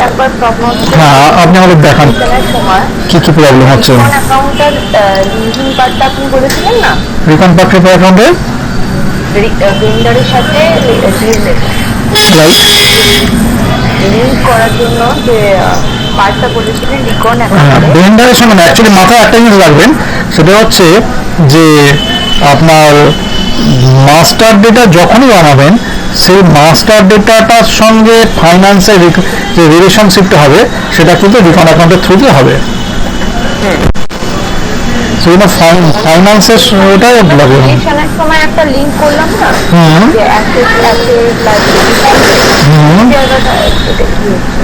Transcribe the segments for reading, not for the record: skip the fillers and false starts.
একবার প্রবলেম হচ্ছে। হ্যাঁ, আপনি আমাদের দেখান সময় কি কি প্রবলেম হচ্ছে। অ্যাকাউন্টের লিঙ্কিং পার্টটা আপনি বলেছিলেন না, রিকন পার্টের অ্যাকাউন্টে ভেন্ডারের সাথে লিঙ্ক করার জন্য যে পার্টটা বলেছিলেন রিকন অ্যাকাউন্টে। ভেন্ডারের সঙ্গে অ্যাকচুয়ালি মাথায় একটা জিনিস রাখবেন, সেটা হচ্ছে যে আপনার মাস্টার ডেটা যখনই বানাবেন, সেই মাস্টার ডেটাটার সঙ্গে ফাইন্যান্সের যে রিলেশনশিপটা হবে সেটা কিন্তু রিকন অ্যাকাউন্টের থ্রুতে হবে। সেই জন্য ফাইন্যান্সের ওটাই লাগে। সময় একটা লিঙ্ক করলাম না, যে অ্যাসেট জায়গাটা এটা কি হচ্ছে?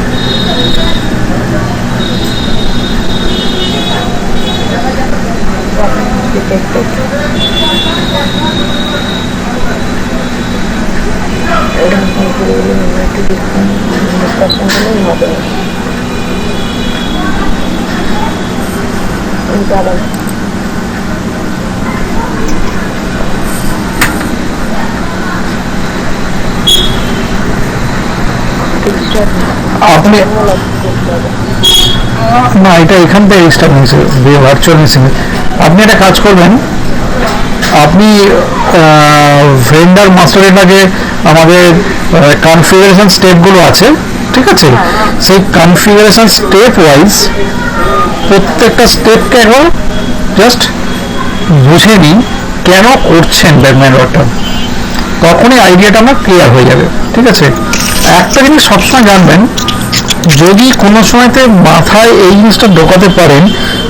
আপনি না, এটা এখান থেকে স্টার্ট হয়েছে ভার্চুয়াল মেশিনে। আপনি একটা কাজ করবেন, আপনি ভেন্ডার মাস্টার ডেটাকে আমাদের কনফিগারেশন স্টেপগুলো আছে, ঠিক আছে, সেই কনফিগারেশন স্টেপ ওয়াইজ প্রত্যেকটা স্টেপকে একবার জাস্ট বুঝে নিন কেন করছেন ব্যাকগ্রাউন্ড ওয়ার্কটা, তখনই আইডিয়াটা আমার ক্লিয়ার হয়ে যাবে। ঠিক আছে, একটা জিনিস সবসময় জানবেন, যদি কোনো সময়তে মাথায় এই জিনিসটা ঢোকাতে পারেন,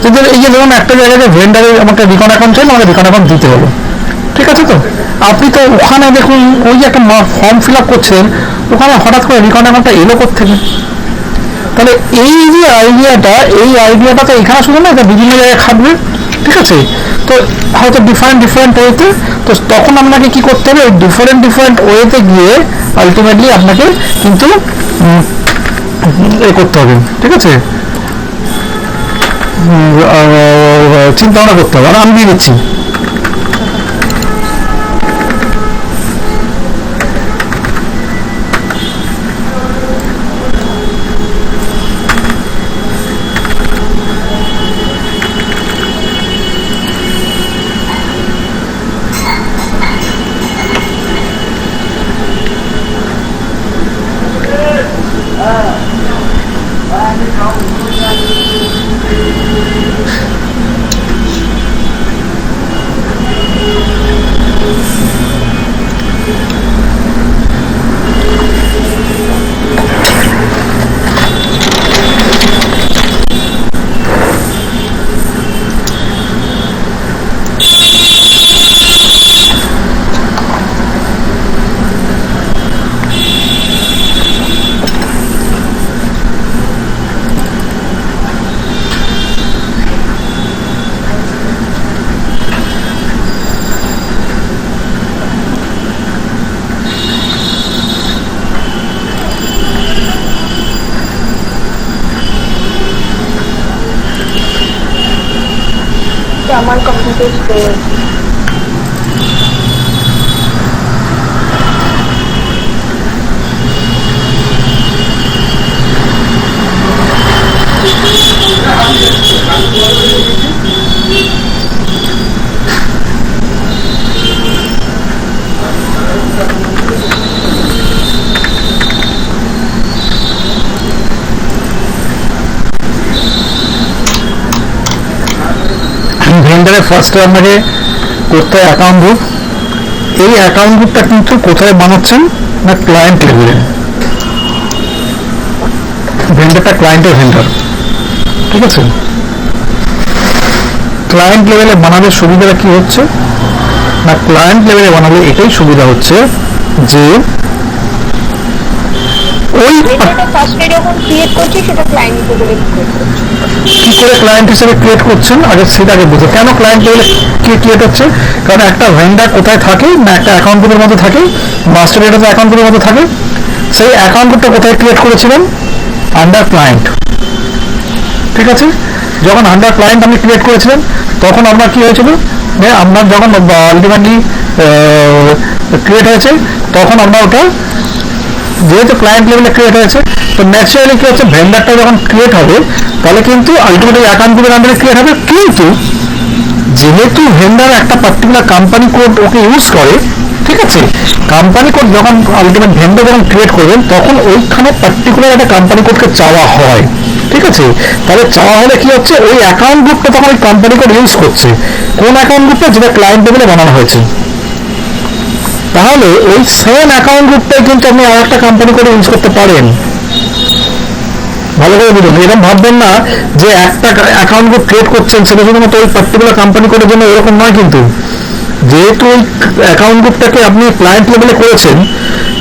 যদি এই যে ধরুন একটা জায়গায় ভেন্ডারের আমাকে রিকন অ্যাকাউন্ট চাই, আমাকে রিকন অ্যাকাউন্ট দিতে হলো, ঠিক আছে, তো আপনি তো ওখানে দেখুন ওই যে একটা ফর্ম ফিল আপ করছেন, ওখানে হঠাৎ করে রিকন অ্যাকাউন্টটা এলো কোত্থেকে? তাহলে এই যে আইডিয়াটা তো এখানে শুধু না, এটা বিভিন্ন জায়গায় খাটবে, ঠিক আছে। তো হয়তো ডিফারেন্ট ওয়েতে, তো তখন আপনাকে কি করতে হবে, ওই ডিফারেন্ট ওয়েতে গিয়ে আলটিমেটলি আপনাকে কিন্তু করতে হবে, ঠিক আছে, চিন্তা ভাবনা করতে হবে। আর আমি দিয়ে দিচ্ছি, আমার কম্পিউটার ভেন্ডারে ফার্স্টে আপনাকে করতে হয় অ্যাকাউন্ট গ্রুপ। এই অ্যাকাউন্ট গ্রুপটা কিন্তু কোথায় বানাচ্ছেন না, ক্লায়েন্ট লেভেলে। ভেন্ডারটা ক্লায়েন্টের ভেন্ডার, ঠিক আছে। ক্লায়েন্ট লেভেলে বানালে সুবিধাটা কি হচ্ছে না, ক্লায়েন্ট লেভেলে বানালে এটাই সুবিধা হচ্ছে যে ওই ফার্স্টে যখন ক্রিয়েট করছি সেটা ক্লায়েন্ট হিসেবে কি করে ক্লায়েন্ট হিসেবে ক্রিয়েট করছেন আগে সেটাকে বুঝে। কেন ক্লায়েন্ট লেভেলে ক্রিয়েট হচ্ছে, কারণ একটা ভেন্ডার কোথায় থাকে না, একটা অ্যাকাউন্ট গ্রুপের মধ্যে থাকে, মাস্টার ডেটা তো অ্যাকাউন্ট গ্রুপের মধ্যে থাকে। সেই অ্যাকাউন্ট গ্রুপটা কোথায় ক্রিয়েট করেছিলেন, আন্ডার ক্লায়েন্ট, ঠিক আছে। যখন আন্ডার ক্লায়েন্ট আপনি ক্রিয়েট করেছিলেন তখন আপনার কি হয়েছিল, আপনার যখন আলটিমেটলি ক্রিয়েট হয়েছে তখন আপনার ওটা যেহেতু ক্লায়েন্ট লেভেলে ক্রিয়েট হয়েছে, তো ন্যাচারালি কি হচ্ছে, ভেন্ডারটা যখন ক্রিয়েট হবে তাহলে কিন্তু আলটিমেটলি অ্যাকাউন্ট গ্রুপের আন্ডারে ক্রিয়েট হবে। কিন্তু যেহেতু ভেন্ডার একটা পার্টিকুলার কোম্পানি কোড ওকে ইউজ করে, ঠিক আছে, কোম্পানি কোড যখন আলটিমেট ভেন্ডার যখন ক্রিয়েট করবেন তখন ওইখানে পার্টিকুলার একটা কোম্পানি কোডকে চাওয়া হয়, ঠিক আছে। তাহলে চাওয়া হলে কি হচ্ছে, ওই অ্যাকাউন্ট গ্রুপটা তখন ওই কোম্পানি কোড ইউজ করছে, কোন অ্যাকাউন্ট গ্রুপটা, যেটা ক্লায়েন্ট লেভেলে বানানো হয়েছে। তাহলে ওই সেম অ্যাকাউন্ট গ্রুপটাই কিন্তু আপনি আর একটা কোম্পানি কোড ইউজ করতে পারেন। ভালো করে বুঝুন, এরকম ভাববেন না যে একটা অ্যাকাউন্ট গ্রুপ ক্রিয়েট করছেন সেটা শুধুমাত্র ওই পার্টিকুলার কোম্পানি কোডের জন্য, এরকম নয় কিন্তু। যেহেতু ওই অ্যাকাউন্ট গ্রুপটাকে আপনি ক্লায়েন্ট লেভেলে করেছেন,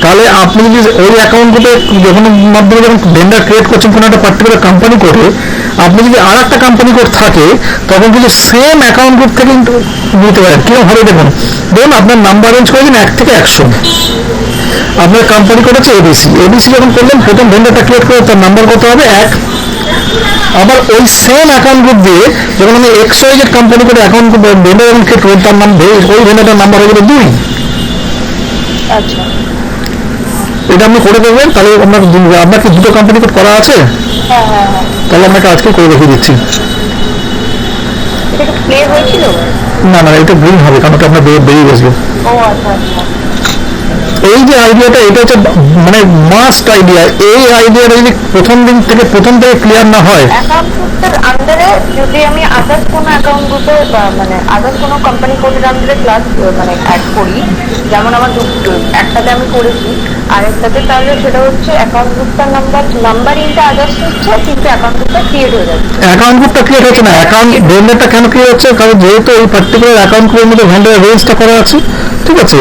তাহলে আপনি যদি ওই অ্যাকাউন্ট গ্রুপে যখন মাধ্যমে যখন ভেন্ডার ক্রিয়েট করছেন কোনো একটা পার্টিকুলার কোম্পানি কোডে, আপনি যদি আর একটা কোম্পানি কোড থাকে তখন কিন্তু সেম অ্যাকাউন্ট গ্রুপ থেকে কিন্তু নিতে পারেন। কিরকম ভাবে দেখুন, ধরুন আপনার নাম্বার রেঞ্জ করে দিন 1 থেকে 100, আপনার কোম্পানি কোড হচ্ছে এবিসি। এবিসি যখন করলেন, প্রথম ভেন্ডারটা ক্রিয়েট করে তার নাম্বার কত হবে 1। আবার ওই সেম অ্যাকাউন্ট গ্রুপ দিয়ে যখন আমি XYZ কোম্পানি করে অ্যাকাউন্ট ভেন্ডার যখন ক্রিয়েট করি, তার নাম ওই ভেন্ডারটার নাম্বার হয়ে যাবে 2। আচ্ছা, এটা আপনি করে দেবেন। তাহলে আপনার কি দুটো কোম্পানি কোড করা আছে? হ্যাঁ হ্যাঁ হ্যাঁ। তাহলে আপনাকে আজকে করে দেখিয়ে দিচ্ছি। এটা কি প্লে হয়েছিল? না না, এটা ভুল হবে, কারণ ওটা আপনার বেরিয়ে বসবে। ও আচ্ছা আচ্ছা। এই যে আইডিয়াটা, এটা হচ্ছে মানে মাস্ট আইডিয়া। এই আইডিয়াটা যদি প্রথম থেকে ক্লিয়ার না হয়, অ্যাকাউন্ট গ্রুপের আন্ডারে যদি আমি আদার্স কোনো অ্যাকাউন্ট গ্রুপে মানে আদার্স কোনো কোম্পানি কোডের আন্ডারে ক্লাস মানে অ্যাড করি, যেমন আমার একটাতে আমি করেছি আরেকটাতে, তাহলে সেটা হচ্ছে অ্যাকাউন্ট গ্রুপটার নাম্বারিংটা আদার্স হচ্ছে, কিন্তু অ্যাকাউন্ট গ্রুপটা ক্রিয়েট হয়ে যাচ্ছে। অ্যাকাউন্ট গ্রুপটা ক্রিয়েট হচ্ছে না, অ্যাকাউন্ট ভেন্ডারটা কেন ক্রিয়েট হচ্ছে, কারণ যেহেতু এই পার্টিকুলার অ্যাকাউন্ট গ্রুপের মধ্যে ভেন্ডারের রেঞ্জটা করা আছে, ঠিক আছে,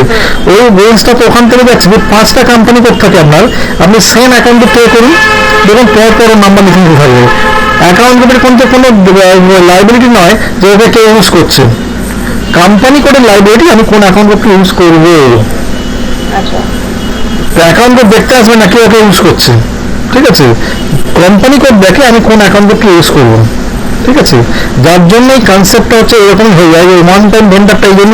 ওই রেঞ্জটা তো ওখান থেকে যাচ্ছে। 5টা কোম্পানি কোড থাকে আপনার, আপনি সেম অ্যাকাউন্ট গ্রুপ পে করুন, দেখুন পর নাম্বার লিখে নিতে থাকবে। অ্যাকাউন্ট গ্রুপের কিন্তু কোনো লাইবিলিটি নয় যে ওকে কেউ ইউজ করছে, কোম্পানি কোডের লাইবিলিটি আমি কোন অ্যাকাউন্ট গ্রুপকে ইউজ করবো। আচ্ছা, অ্যাকাউন্ট কোড দেখতে আসবে না কেউ ওকে ইউজ করছে, ঠিক আছে, কোম্পানি কোড দেখে আমি কোন অ্যাকাউন্ট গ্রুপকে ইউজ করবো, ঠিক আছে। যার জন্য এই কনসেপ্টটা হচ্ছে এরকম হয়ে যায়, যে ওয়ান টাইম ভেন্ডারটা এই জন্য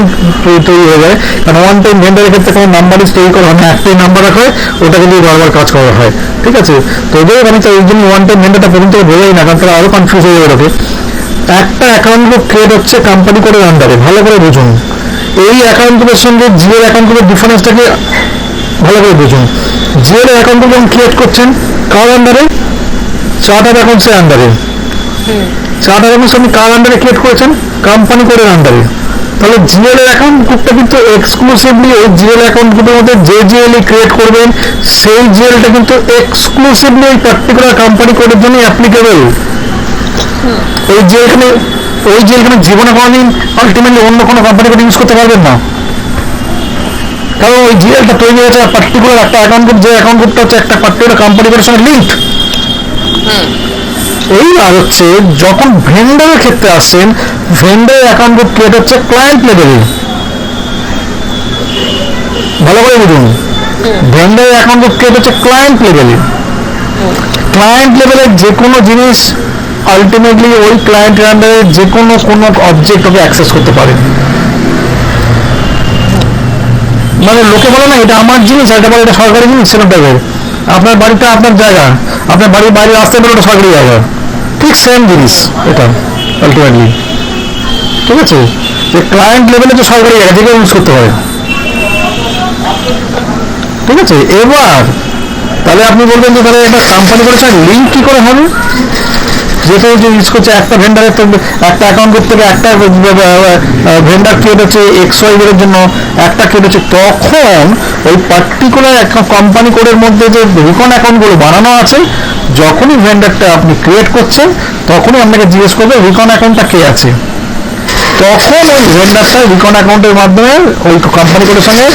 তৈরি হয়ে যায়, কারণ ওয়ান টাইম ভেন্ডারের ক্ষেত্রে কোনো নাম্বার তৈরি করা হয় না, একটাই নাম্বার রাখা হয়, ওটা কিন্তু বারবার কাজ করা হয়, ঠিক আছে। তো এদের আমি তো এই জন্য ওয়ান টাইম ভেন্ডারটা পর্যন্ত বোঝাই না, কারণ তারা আরো কনফিউজ হয়ে যাবে। একটা অ্যাকাউন্ট গ্রুপ ক্রিয়েট হচ্ছে কোম্পানি কোডের আন্ডারে, ভালো করে বুঝুন। এই অ্যাকাউন্ট গ্রুপের সঙ্গে জিএল অ্যাকাউন্ট গ্রুপের ডিফারেন্সটাকে ভালো করে বুঝুন। জিএল অ্যাকাউন্ট গ্রুপ যখন ক্রিয়েট করছেন কার আন্ডারে, চার্টার্ড অ্যাকাউন্টসের আন্ডারে। চার্টার্ড অ্যাকাউন্টস আপনি কার আন্ডারে ক্রিয়েট করেছেন, কোম্পানি কোডের আন্ডারে। তাহলে জিএল এর অ্যাকাউন্ট গ্রুপটা কিন্তু এক্সক্লুসিভলি ওই জিএল অ্যাকাউন্ট গ্রুপের মধ্যে যে জিএল ক্রিয়েট করবেন, সেই জিএলটা কিন্তু এক্সক্লুসিভলি ওই পার্টিকুলার কোম্পানি কোডের জন্য অ্যাপ্লিকেবল। ওই জিএলখানে জীবনে কোনোদিন আলটিমেটলি অন্য কোনো কোম্পানি কোড ইউজ করতে পারবেন না, কারণ ওই জিএলটা তৈরি হয়েছে পার্টিকুলার একটা অ্যাকাউন্ট গ্রুপ, যে অ্যাকাউন্ট গ্রুপটা হচ্ছে একটা পার্টিকুলার কোম্পানি কোডের সঙ্গে লিঙ্ক। এইবার হচ্ছে যখন ভেন্ডারের ক্ষেত্রে আসছেন, ভেন্ডারের অ্যাকাউন্ট গ্রুপ ক্রিয়েট হচ্ছে ক্লায়েন্ট লেভেলে। ভালো করে বুঝুন, ভেন্ডারের অ্যাকাউন্ট গ্রুপ ক্রিয়েট হচ্ছে ক্লায়েন্ট লেভেলে। ক্লায়েন্ট লেভেলের যে কোনো জিনিস আলটিমেটলি ওই ক্লায়েন্টের আন্ডারে যে কোনো অবজেক্ট ওকে অ্যাক্সেস করতে পারে। মানে লোকে বলে না এটা আমার জিনিস, এটা বলে এটা সরকারি জিনিস, সেরকম টাইপের। আপনার বাড়িটা আপনার জায়গা, আপনার বাড়ির বাইরে রাস্তায় বলে ওটা সরকারি জায়গা, ঠিক সেম জিনিস এটা আলটিমেটলি, ঠিক আছে। যে ক্লায়েন্ট লেভেলে তো সরকারি জায়গা, যে কেউ ইউজ করতে পারে, ঠিক আছে। এবার তাহলে আপনি বলবেন যে তাহলে এটা কোম্পানি করেছে লিঙ্ক কি করে হবে, যেহেতু যে ইউজ করছে একটা ভেন্ডারের একটা অ্যাকাউন্ট করতে থেকে একটা ভেন্ডার ক্রিয়েট হচ্ছে XYZ এর জন্য, একটা ক্রিয়েট হচ্ছে, তখন ওই পার্টিকুলার কোম্পানি কোডের মধ্যে যে রিকন অ্যাকাউন্টগুলো বানানো আছে, যখনই ভেন্ডারটা আপনি ক্রিয়েট করছেন তখনই আপনাকে জিজ্ঞেস করবে রিকন অ্যাকাউন্টটা কে আছে, তখন ওই ভেন্ডারটা রিকন অ্যাকাউন্টের মাধ্যমে ওই কোম্পানি কোডের সঙ্গে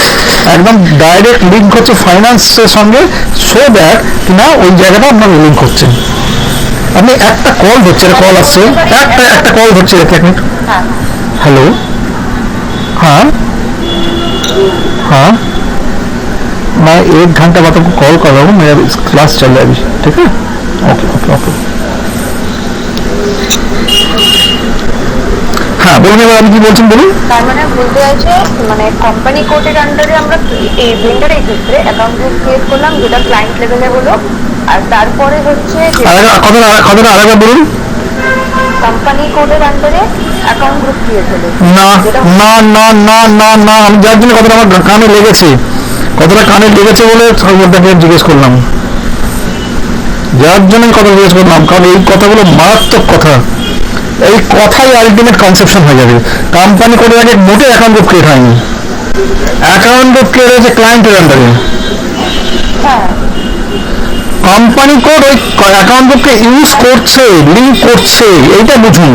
একদম ডাইরেক্ট লিঙ্ক হচ্ছে ফাইন্যান্সের সঙ্গে, সো দ্যাট কিনা ওই জায়গাটা আপনার লিঙ্ক হচ্ছে। আপনি একটা কল ধরছে, কল আসছে, একটা কল ধরছে, এক মিনিট। हेलो, हाँ हाँ, मैं 1 घंटा बाद आपको कॉल कर रहा हूँ, मेरा क्लास चल रहा है अभी, ठीक है, ओके ओके ओके। হ্যাঁ বলুন, এবার আপনি কি বলছেন বলুন। তার মানে বলতে চাইছে মানে কোম্পানি কোডের আন্ডারে আমরা এই ভেন্ডারের ক্ষেত্রে অ্যাকাউন্ট গ্রুপ ক্রিয়েট করলাম, যেটা ক্লায়েন্ট লেভেলে হলো। আর তারপরে হচ্ছে কথাটা আরেকবার বলুন। কোম্পানি কোডের আন্ডারে অ্যাকাউন্ট গ্রুপ ক্রিয়েট হলো। না না না না না না, আমি যার জন্য কথাটা আমার কানে লেগেছে, কথাটা কানে লেগেছে বলে আপনাকে জিজ্ঞেস করলাম, যার জন্য কথা জিজ্ঞেস করলাম, কারণ এই কথাগুলো মারাত্মক কথা। এই কথাই আলটিমেট কনসেপশন হয়ে যাবে। কোম্পানি কোডের আগে মোটে অ্যাকাউন্ট গ্রুপ ক্রিয়েট হয়নি, অ্যাকাউন্ট গ্রুপ ক্রিয়েট হয়েছে ক্লায়েন্টের আন্ডারে। হ্যাঁ, কোম্পানি কোড ওই অ্যাকাউন্ট গ্রুপকে ইউজ করছে, লিঙ্ক করছে, এইটা বুঝুন।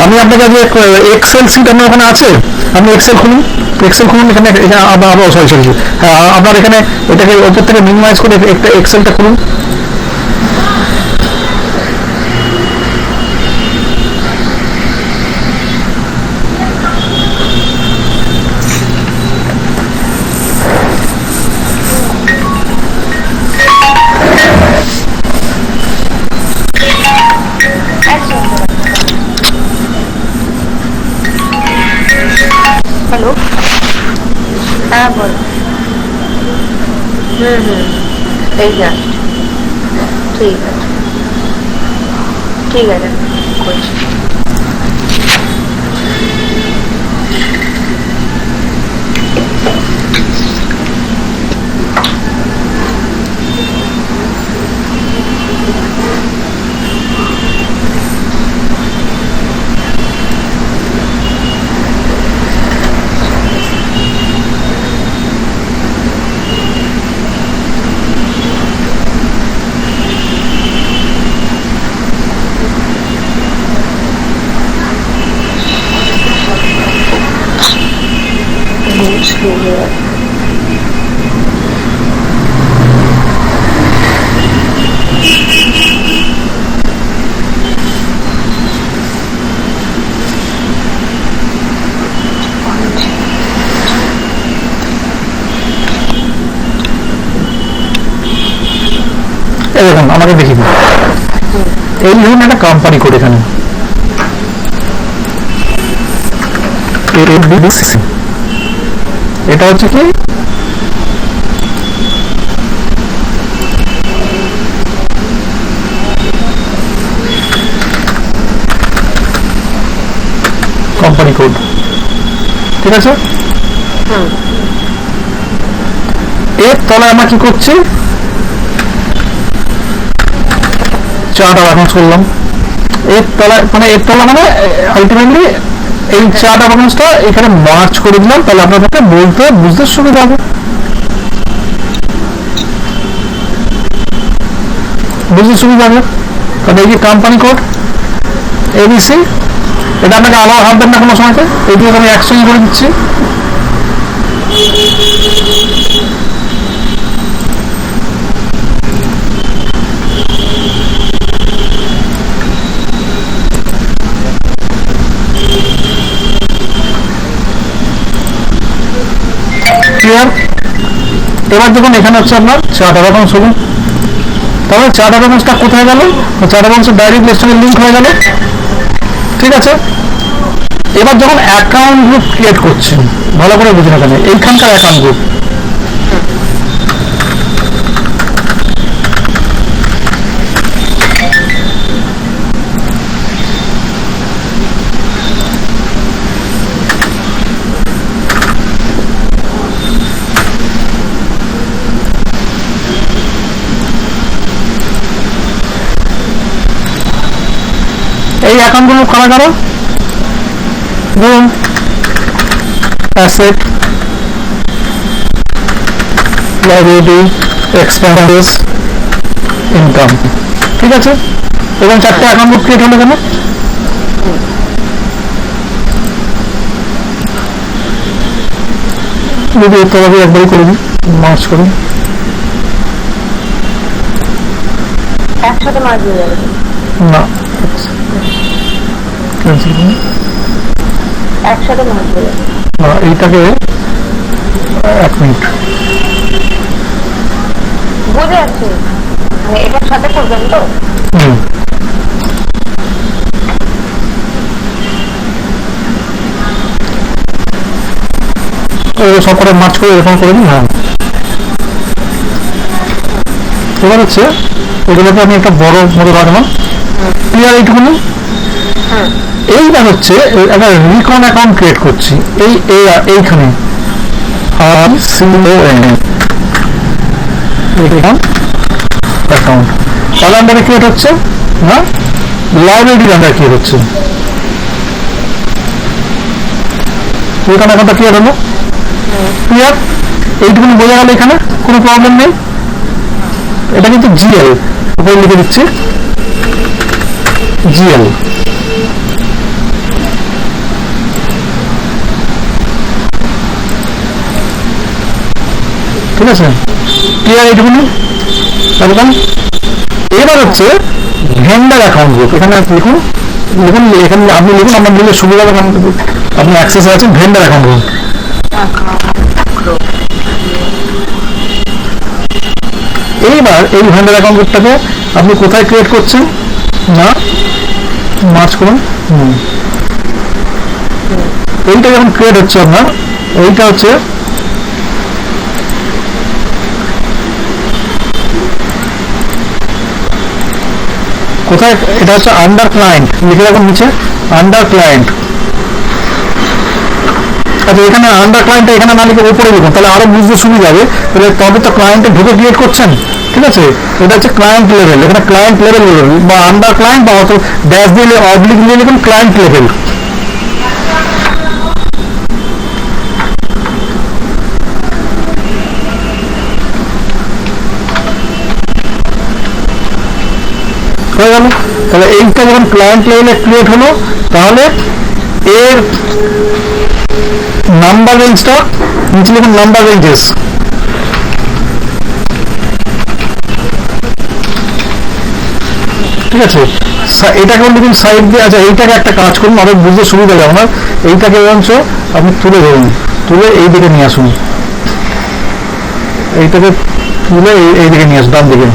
আমি আপনাকে আজকে এক্সেল সিট আপনার ওখানে আছে, আপনি এক্সেল খুলুন, এক্সেল খুলুন, এখানে সরি সরি হ্যাঁ, আপনার এখানে এটাকে ওপর থেকে মিনিমাইজ করে একটা এক্সেলটা খুলুন। হ্যালো, হ্যাঁ বল। এই যা, ঠিক আছে ঠিক আছে করছি। দেখুন আমাকে দেখি, এই ধরুন একটা কোম্পানি কোড এখানে, এটা হচ্ছে কি কোম্পানি কোড, ঠিক আছে। এর তলায় আমরা কি করছি, চার্ট অ্যাকাউন্টস করলাম। এর তলায় মানে আলটিমেটলি এই চার্ট অ্যাকাউন্টসটা এখানে মার্চ করে দিলাম, তাহলে আপনাদেরকে বলতে বুঝতে সুবিধা হবে, বুঝতে সুবিধা হবে। কারণ এই যে কোম্পানি কোড এবিসি, এটা আপনাকে আলাদা ভাববেন না কোনো সময়তে, এইটিকে আমি একসঙ্গে করে দিচ্ছি। এবার দেখুন এখানে হচ্ছে আপনার চার্ট অ্যাকাউন্টস হলো, তাহলে চার্ট অ্যাকাউন্টসটা কোথায় গেল, চার্ট অ্যাকাউন্টস ডাইরেক্ট লিস্টের লিঙ্ক হয়ে গেল, ঠিক আছে। এবার যখন অ্যাকাউন্ট গ্রুপ ক্রিয়েট করছেন, ভালো করে বুঝুন এখানে এইখানকার অ্যাকাউন্ট গ্রুপ, এই অ্যাকাউন্টগুলো কারা কারা, ধরুন অ্যাসেট, লাইবিলিটি, এক্সপেন্সেস, ইনকাম, ঠিক আছে। এবং চারটে অ্যাকাউন্ট গ্রুপ ক্রিয়েট হলো কেন, যদি তবে একবারই করে দিই, মার্চ করুন, একসাথে মার্চ হয়ে যাবে না ক্যান্সেল করুন, একসাথে মার্চ হয়ে যাবে। এইটাকে 1 মিনিট, বুঝে যাচ্ছে, মানে এটার সাথে করবেন তো। সব করে মার্চ করে এরকম করে নিই। হ্যাঁ, এবার হচ্ছে এগুলোকে আমি একটা বড় মতো রাখলাম, ক্লিয়ার এইটুকুনি। এইবার হচ্ছে একটা রিকন অ্যাকাউন্ট ক্রিয়েট করছি এইখানে, অ্যাকাউন্ট তাহলে আন্ডারে ক্রিয়েট হচ্ছে না, লাইব্রেরির আন্ডারে ক্রিয়েট হচ্ছে। রিকন অ্যাকাউন্টটা ক্লিয়ার হলো, ক্লিয়ার এইটুকুনি বোঝা গেল, এখানে কোনো প্রবলেম নেই। এটা কিন্তু জিএল উপরে লিখে দিচ্ছি, জিএল। ঠিক আছে, ক্লিয়ার এইটুকুনি একদম। এবার হচ্ছে ভেন্ডার অ্যাকাউন্ট গ্রুপ, এখানে লিখুন, লিখুন এখানে আপনি লিখুন, আমার লিখলে সুবিধা হবে, আপনি অ্যাক্সেসে আছেন। ভেন্ডার অ্যাকাউন্ট গ্রুপ, এইবার এই ভেন্ডার অ্যাকাউন্ট গ্রুপটাকে আপনি কোথায় ক্রিয়েট করছেন না, মার্চ করুন। এইটা যখন ক্রিয়েট হচ্ছে আপনার, এইটা হচ্ছে কোথায়, এটা হচ্ছে আন্ডার ক্লায়েন্ট, লিখে রাখুন নিচে আন্ডার ক্লায়েন্ট। আচ্ছা, এখানে আন্ডার ক্লায়েন্টটা এখানে না লিখে উপরে লিখুন, তাহলে আরো বুঝতে সুবিধা হবে। তাহলে তবে তো ক্লায়েন্টে ঢুকে ক্রিয়েট করছেন, ঠিক আছে। এটা হচ্ছে ক্লায়েন্ট লেভেল, এখানে ক্লায়েন্ট লেভেল বলুন, বা আন্ডার ক্লায়েন্ট, বা অত ড্যাশ দিয়ে অবলিক দিয়ে লিখুন ক্লায়েন্ট লেভেল। হয়ে গেল। তাহলে এইটা যখন ক্লায়েন্ট লেভেলে ক্রিয়েট হলো, তাহলে এর নাম্বার রেঞ্জটা নিচে লিখুন, নাম্বার রেঞ্জেস। ঠিক আছে, এটাকে লিখুন সাইড দিয়ে। আচ্ছা, এইটাকে একটা কাজ করুন, অনেক বুঝতে সুবিধা হবে আপনার। এইটাকে অংশ আপনি তুলে ধরুন, তুলে এই দিকে নিয়ে আসুন, এইটাকে তুলে এই দিকে নিয়ে আসুন, ডান দিকে।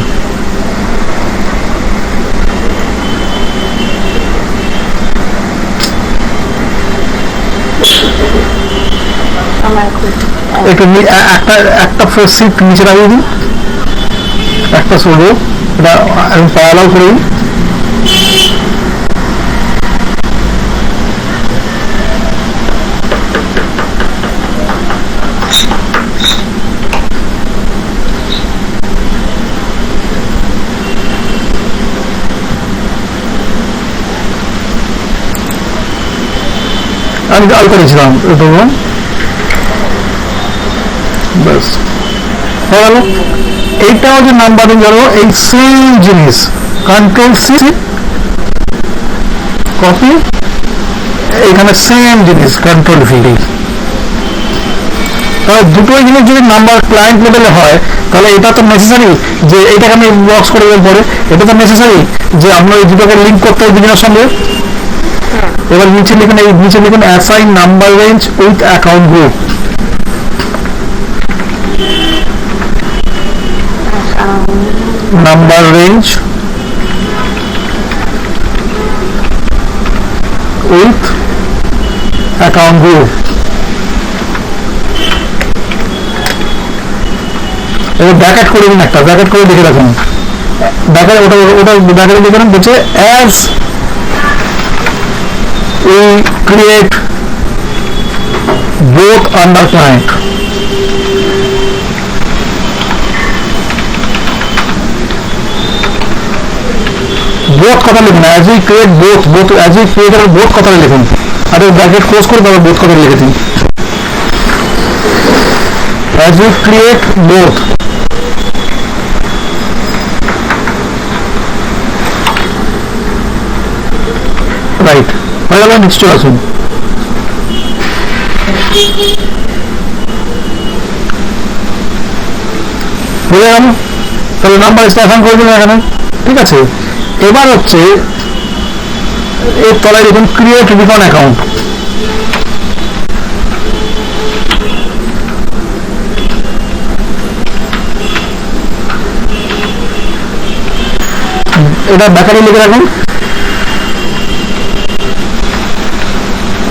একটু একটা সিট নিচে লাগিয়ে দিন, একটা সরো, এটা প্যারালাল করে দিন। আমি আল করেছিলাম, ব্যাস হয়ে গেল। এইটা হচ্ছে নাম্বারিং গেল, এই সেম জিনিস কন্ট্রোল সি কপি, এখানে সেম জিনিস কন্ট্রোল ভি। তাহলে দুটোই জিনিস যদি নাম্বার ক্লায়েন্ট লেভেলে হয়, তাহলে এটা তো নেসেসারি যে এইটাকে আমি বক্স করে দেওয়ার পরে, এটা তো নেসেসারি যে আমরা এই দুটোকে লিঙ্ক করতে হবে দুজনের সঙ্গে। এবার নিচে লিখুন, এই নিচে লিখুন assign number range with account group. Number range with account group. এবার ব্র্যাকেট করে দিন, একটা ব্র্যাকেট করে দেখে রাখুন, ব্র্যাকেট ওটা ব্র্যাকেটে দেখে রাখুন, বলছে as we create both under client। both কথা লিখুন, as we create both as we create both কথা লিখুন, আর ব্র্যাকেট ক্লোজ করে তারপর both কথা লিখে দিন, as we create both। Right হয়ে গেল, নিশ্চয় আসুন। বুঝে গেল, তাহলে নাম্বার স্টেশন করে দিন এখানে, ঠিক আছে। এবার হচ্ছে এর তলায় দেখুন ক্রিয়েট রিকন অ্যাকাউন্ট। এটা ব্যাকারে লিখে রাখুন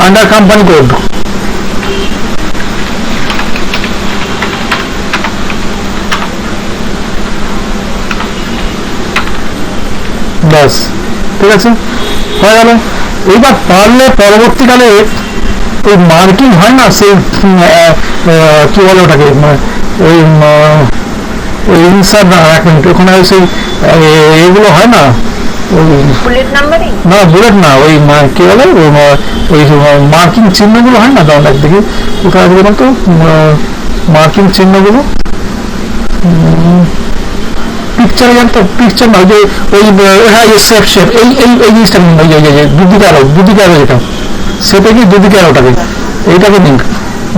আন্ডার কোম্পানি কোড। ব্যাস, ঠিক আছে, হয়ে গেল। এইবার পারলে পরবর্তীকালে ওই মার্কিং হয় না, সেই কি বলে ওটাকে, ওই ওই ইনসার না, এক মিনিট, ওখানে সেই এগুলো হয় না, ওই বুলেট নাম্বারিং, না বুলেট না, ওই কি বলে ওই মার্কিং চিহ্নগুলো হয় না, তখন একদিকে কোথায় আছে বলতো মার্কিং চিহ্নগুলো, পিকচারে জানতো, পিকচার না, যে ওই হ্যাঁ শেপ শেপ, এই এই এই জিনিসটা দুদিকে আরো যেটা সেটা কি দুদিকে আরোটাকে এইটাকে দিন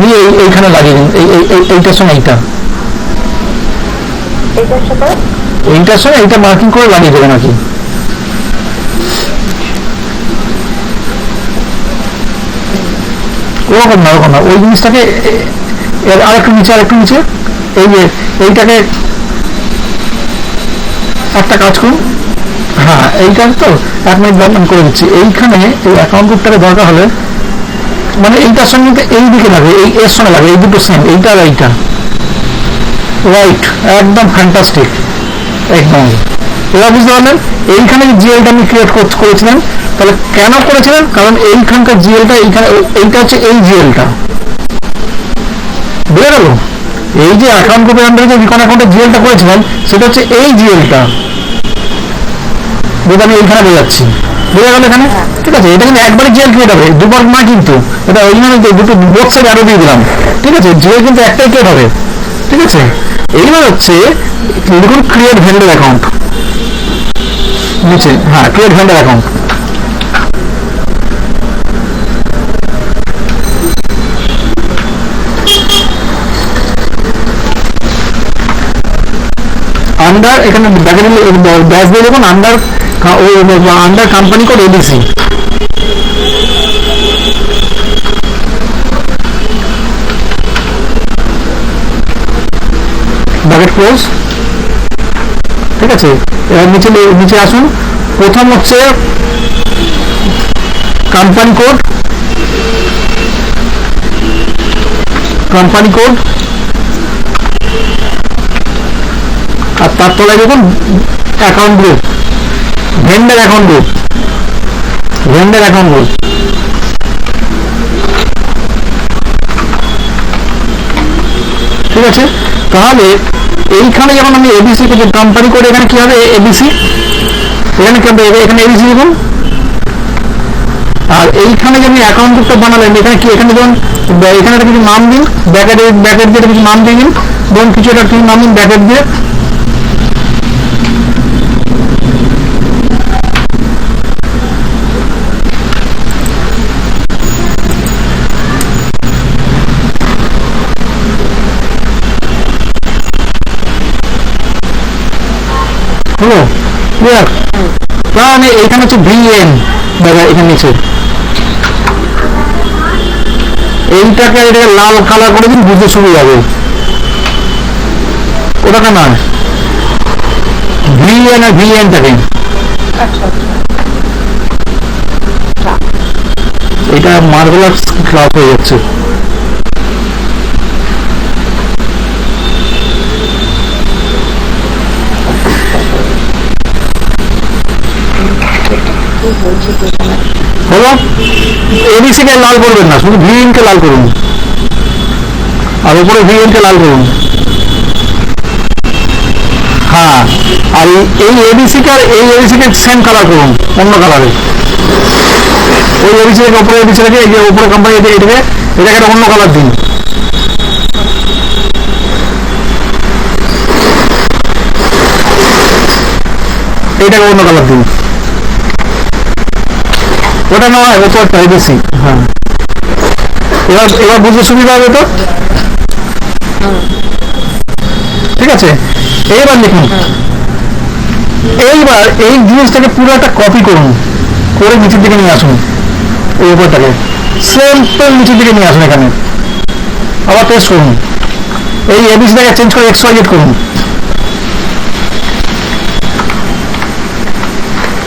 নিয়ে এইখানে লাগিয়ে দিন, এইটার সঙ্গে এইটার সঙ্গে এইটা মার্কিং করে লাগিয়ে দেবেন আর কি। ওরকম না, ওই জিনিসটাকে আর একটু নিচে এই যে এইটাকে একটা কাজ করুন, হ্যাঁ এইটা তো 1 মিনিট বন্ধন করে দিচ্ছি। এইখানে এই অ্যাকাউন্ট বুকটাকে দরকার হলে মানে এইটার সঙ্গে এই দিকে লাগে, এই এর সঙ্গে লাগে, এই দুটো সেম, এইটা আর এইটা, রাইট, একদম ফ্যান্টাস্টিক, একদম। এবার বুঝতে পারলেন এইখানে যে জিএলটা আমি ক্রিয়েট করেছিলেন, তাহলে কেন করেছিলেন, কারণ এইখানকার জিএলটা এইখানে, এইটা হচ্ছে এই জিএলটা, বুঝে গেল? এই যে অ্যাকাউন্ট গ্রুপের আন্ডারে যে রিকন অ্যাকাউন্টের জিএলটা করেছিলেন সেটা হচ্ছে এই জিএলটা, যেটা আমি এইখানে বোঝাচ্ছি, বোঝা গেল এখানে? ঠিক আছে, এটা কিন্তু একবারে জিএল ক্রিয়েট হবে, দুবার না কিন্তু, এটা ওই জন্য দুটো বোথ সাইড আরো দিয়ে দিলাম, ঠিক আছে, জিএল কিন্তু একটাই ক্রিয়েট হবে, ঠিক আছে। এইবার হচ্ছে দেখুন ক্রিয়েট ভেন্ডর অ্যাকাউন্ট নিচে, হ্যাঁ ক্রিয়েট ভেন্ডর অ্যাকাউন্ট, আন্ডার এখানে ব্যাস দিয়ে দেখুন under company code ABC, bracket close, ঠিক আছে। এবার নিচে আসুন, প্রথম হচ্ছে কোম্পানি কোড, আর তার তলায় দেখুন account group, vendor account group, ঠিক আছে। তাহলে এইখানে যখন আমি এবিসি কোম্পানি কোড, এখানে কি হবে এবিসি, এখানে কি হবে, এখানে এবিসি দেখুন, আর এইখানে যে আপনি অ্যাকাউন্ট গ্রুপটা বানালেন, এখানে কি, এখানে ধরুন এখানে একটা কিছু নাম দিন, ব্র্যাকেট দিয়ে কিছু নাম দিয়ে দিন, ধরুন কিছু একটা কিছু নাম দিন ব্র্যাকেট দিয়ে, হলো ক্লিয়ার? তাহলে এইখানে হচ্ছে ভিএন, এখানে নিচে এইটাকে এটাকে লাল কালার করে দিন, বুঝতে সুবিধা হবে, ওটাকে না ভিএন আর ভিএনটাকে, এটা মার্ভেলাস ক্লাস হয়ে যাচ্ছে। হলো, এবিসি কে লাল করবেন না, শুধু ভিএন কে লাল করুন, আর উপরে ভিএন কে লাল করুন, হ্যাঁ, আর এই এবিসি কে সেম কালার করুন, অন্য কালারে, ওই এবিসি থেকে উপরে এবিসি থেকে এই যে উপরে কোম্পানি এটাকে একটা অন্য কালার দিন, এইটাকে অন্য কালার দিন, ওটা নয় ওপরটা এবিসি, হ্যাঁ। এবার বুঝতে সুবিধা হবে তো, ঠিক আছে। এইবার লিখুন, এইবার এই জিনিসটাকে পুরো একটা কপি করুন, করে নিচের দিকে নিয়ে আসুন, এই উপরটাকে সেম নিচের দিকে নিয়ে আসুন, এখানে আবার পেস্ট করুন, এই এবিসিটাকে চেঞ্জ করে XYZ করুন,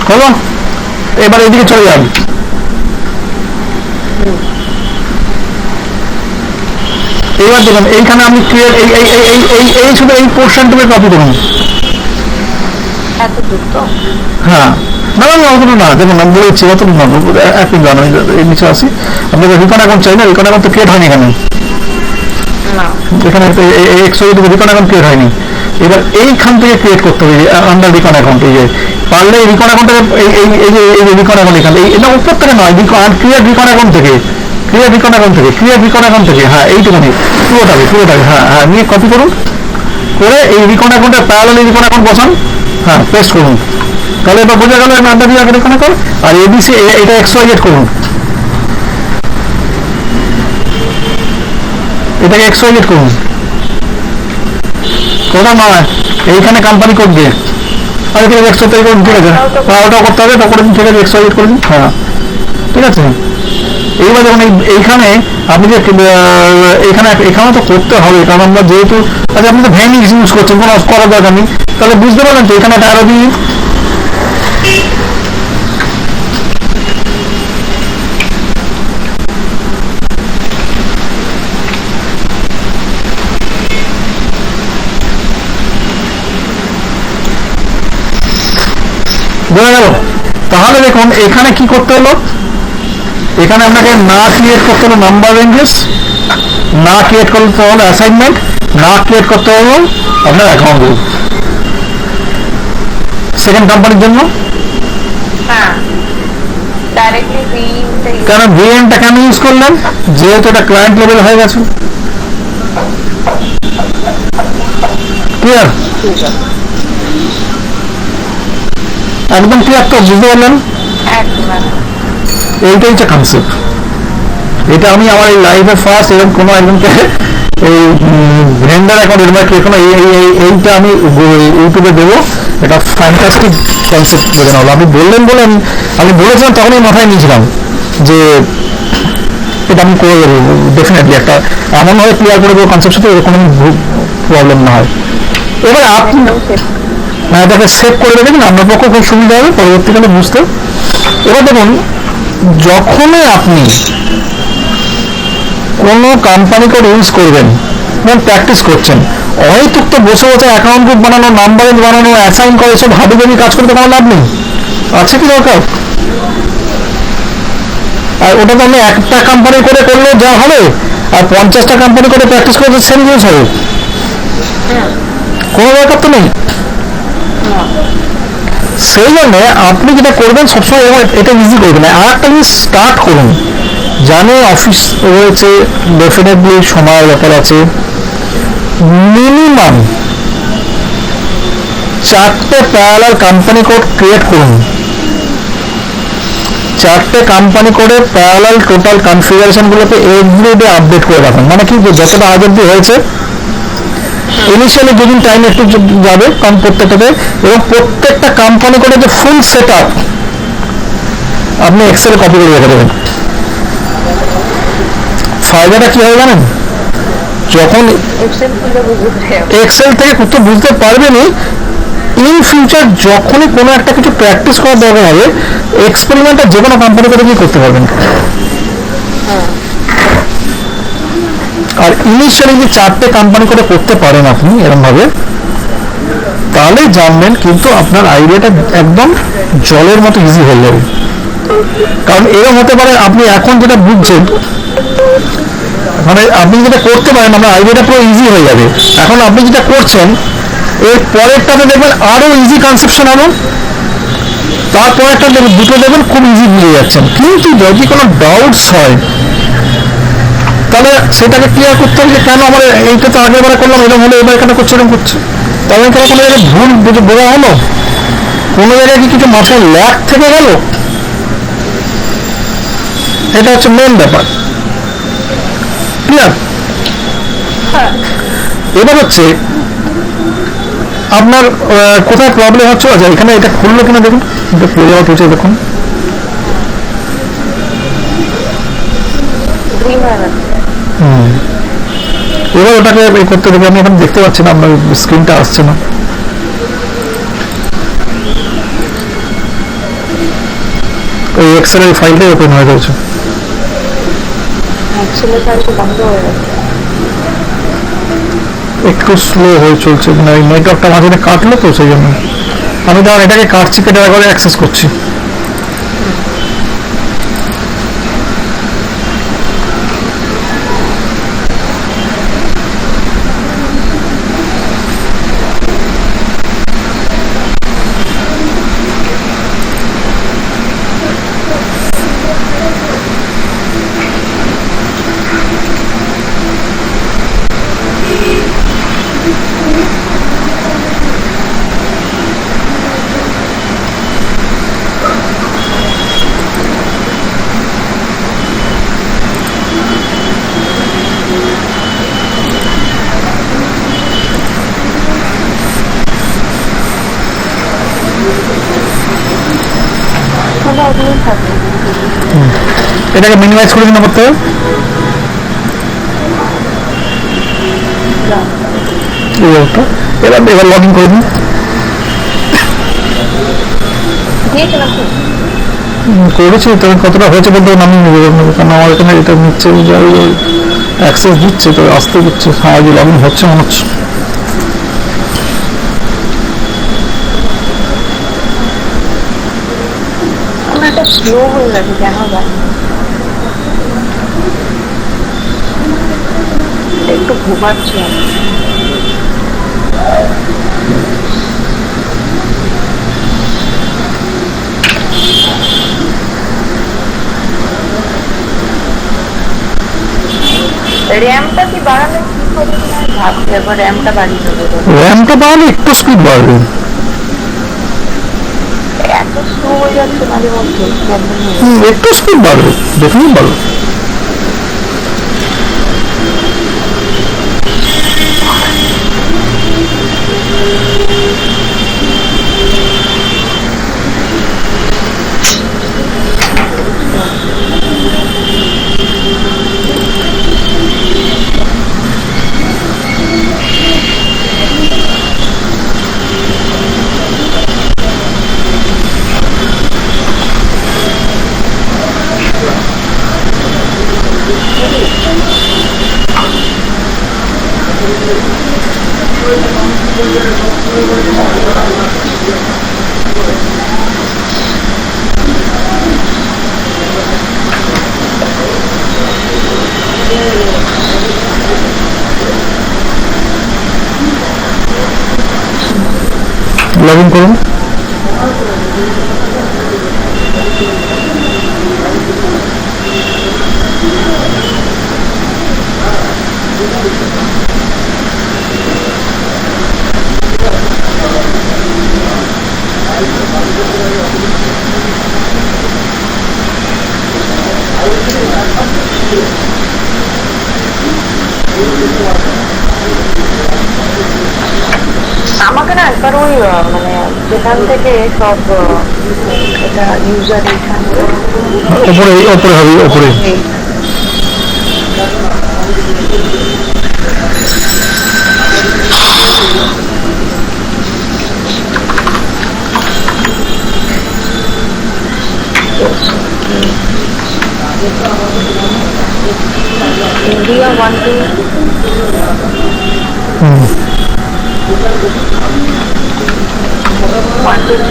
হলো। এবার এইদিকে চলে যান, এইবার দেখুন এইখানে আপনি ক্লিয়ার শুধু এই পোর্শনটুকু কপি করুন, হ্যাঁ না না অতটা না, দেখুন আমি বলেছি অতটা না, এক মিনিট আমি এর নিচে আসি। আপনাদের রিকন অ্যাকাউন্ট চাই না, রিকন অ্যাকাউন্ট তো ক্রিয়েট হয়নি এখানে, না এখানে এক্সওয়াই রিকন অ্যাকাউন্ট ক্রিয়েট হয়নি। এবার এইখান থেকে ক্রিয়েট করতে হবে আন্ডার রিকন অ্যাকাউন্ট, এই যে পারলে রিকন অ্যাকাউন্টের এই যে রিকন অ্যাকাউন্ট এখানে এটা উপর থেকে নয়, ক্রিয়েট রিকন অ্যাকাউন্ট থেকে, ক্রিয়েট রিকন অ্যাকাউন্ট থেকে, ক্রিয়েট রিকন অ্যাকাউন্ট থেকে, হ্যাঁ এইটুকুনি পুরোটাকে হ্যাঁ হ্যাঁ নিয়ে কপি করুন, করে এই রিকন অ্যাকাউন্টের প্যারালাল রিকন অ্যাকাউন্ট বসান, হ্যাঁ পেস্ট করুন। তাহলে এবার বোঝা গেল আন্ডার রিকন অ্যাকাউন্ট। আর এবিসি এটা এক্সওয়াই করুন, এটাকে এক্সওয়াই করুন, ওটা নয় এইখানে কোম্পানি কোড দিয়ে, আর এখানে এক্সট্রা তৈরি করুন, ঠিক আছে, ওটাও করতে হবে, ওটা করে দিন, ঠিক আছে এক্সট্রা করে দিন, হ্যাঁ ঠিক আছে। এইবার যখন এইখানে আপনি যে এখানে তো করতে হবে, কারণ আমরা যেহেতু আচ্ছা আপনি তো ভ্যানিং ইউজ করছেন, কোনো করার দরকার নেই, তাহলে বুঝতে পারলেন তো এখানে একটা আরো দিন, বোঝা গেল। তাহলে দেখুন এখানে কি করতে হলো, এখানে আপনাকে না ক্রিয়েট করতে হলো নাম্বার রেঞ্জেস, না ক্রিয়েট করতে হলো অ্যাসাইনমেন্ট, না ক্রিয়েট করতে হলো আপনার অ্যাকাউন্ট গ্রুপ সেকেন্ড কোম্পানির জন্য। হ্যাঁ ডাইরেক্টলি ভিএমটা কেন ভিএমটা কেন ইউজ করলেন, যেহেতু এটা ক্লায়েন্ট লেভেল হয়ে গেছে, ক্লিয়ার, একদম ক্লিয়ার তো, বুঝতে পারলেন, একদম। এইটাই হচ্ছে কনসেপ্ট। এটা আমি আমার এই লাইফে ফার্স্ট এরকম কোনো একজনকে এই ভেন্ডার অ্যাকাউন্ট এরকম কোনো এইটা আমি ইউটিউবে দেবো, এটা ফ্যান্টাস্টিক কনসেপ্ট বোঝানো হলো। আপনি বললেন বলে আমি বলেছিলাম তখনই মাথায় নিয়েছিলাম যে এটা আমি করে দেবো ডেফিনেটলি, একটা এমনভাবে ক্লিয়ার করে দেবো কনসেপ্ট সাথে এরকম প্রবলেম না হয়। এবার আপনি এটাকে সেভ করে দেবেন, আপনার পক্ষে খুব সুবিধা হবে পরবর্তীকালে বুঝতে। এবার দেখুন যখনই আপনি কোনো কোম্পানি কোড ইউজ করবেন এবং প্র্যাকটিস করছেন, অহেতুক তো বসে বসে অ্যাকাউন্ট গ্রুপ বানানো, নাম্বার বানানো, অ্যাসাইন করে সব হাবিজাবি কাজ করতে কোনো লাভ নেই, আছে কি দরকার? আর ওটা তো আমি একটা কোম্পানি করে করলেও যা হবে, আর 50টা কোম্পানি করে প্র্যাকটিস করলে সেম জিনিস হবে, কোনো দরকার তো নেই। সেই জন্য আপনি যেটা করবেন সবসময় এটা ইজি করবেন। আর একটা জিনিস স্টার্ট করুন, জানে অফিস রয়েছে, ডেফিনেটলি সময়ের ব্যাপার আছে, মিনিমাম 4টে প্যারালাল কোম্পানি কোড ক্রিয়েট করুন, 4টে কোম্পানি কোডে প্যারালাল টোটাল কনফিগারেশনগুলোকে এভরিডে আপডেট করে রাখুন। মানে কি, যতটা আজ অব্দি হয়েছে ইনিশিয়ালি যেদিন টাইম একটু যাবে কারণ প্রত্যেকটাতে, এবং প্রত্যেকটা কোম্পানি করে যে ফুল সেট আপ আপনি এক্সেলে কপি করে রেখে দেবেন। ফায়দাটা কি হবে জানেন, যখন এক্সেল থেকে তো বুঝতে পারবেনই, ইন ফিউচার যখনই কোনো একটা কিছু প্র্যাকটিস করার দরকার হবে, এক্সপেরিমেন্টটা যে কোনো কোম্পানি করে গিয়ে করতে পারবেন। আর ইনিশিয়ালি যে 4টে কোম্পানি করে করতে পারেন আপনি এরকম ভাবে, তাহলে জানবেন কিন্তু আপনার আইডিয়াটা একদম জলের মতো ইজি হয়ে যাবে। কারণ এরকম হতে পারে আপনি এখন যেটা বুঝছেন, মানে আপনি যেটা করতে পারেন আপনার আইডিয়াটা পুরো ইজি হয়ে যাবে। এখন আপনি যেটা করছেন এর পরেরটাতে দেখবেন আরো ইজি কনসেপশন হবে, তারপরেরটা দুটো দেখবেন খুব ইজি বুঝে যাচ্ছেন। কিন্তু যদি কোনো ডাউটস হয় তাহলে সেটাকে ক্লিয়ার করতে হবে যে কেন আমার এইটা তো আগের বারে করলাম এরকম হলো, এবার এখানে করছে এরকম করছে, তবে কেন কোনো জায়গায় ভুল বোঝা হলো, কোনো জায়গায় কি কিছু মাথায় ল্যাগ থেকে গেল, এটা হচ্ছে মেন ব্যাপার। ক্লিয়ার? এবার হচ্ছে আপনার কোথায় প্রবলেম হচ্ছে, আচ্ছা এখানে এটা খুললো কিনা দেখুন, এটা খুলে যাওয়া হচ্ছে দেখুন, এবার ওটাকে করতে দেবে। আমি এখন দেখতে পাচ্ছি না, আপনার স্ক্রিনটা আসছে না। ওই এক্সেল এর ফাইলটাই ওপেন হয়ে গেছে, একটু স্লো হয়ে চলছে, মানে ওই নেটওয়ার্কটা মাঝে কাটলো তো সেই জন্য। আমি ধর এটাকে কাটছি, কেটে করে অ্যাক্সেস করছি। তাহলে ওগুলোই থাকবে। এটাকে মিনিমাইজ করে দিন করতে হবে। এই ব্যাপারটা। এবার লগ ইন করে দিন। দিয়েছে নাকি? করেছি, তবে কতটা হয়েছে বলতে নামিয়ে নেবো, কারণ আমার এখানে এটা নিচ্ছে, অ্যাক্সেস দিচ্ছে, তো আসতে দিচ্ছে। হ্যাঁ, লগ ইন হচ্ছে মনে হচ্ছে। আমার একটা স্লো হয়ে গেছে, কেন জানি না। একটু ঘুমাচ্ছি আমি। র্যামটা কি বাড়ালে ঠিক হবে কিনা ভাবছি, একবার র্যামটা বাড়িয়ে দেবো। র্যামটা বাড়ালে একটু স্পিড বাড়বে। এত স্লো হয়ে যাচ্ছে মাঝে মধ্যে, একটু স্পিড বাড়বে, দেখুন বাড়বে। লগ ইন করুন। আমাকে না একবার ওই মানে যেখান থেকে সব এটা ইউজার এখান ওপরে ওপরে হবে, ওপরে। India 1 2 1 2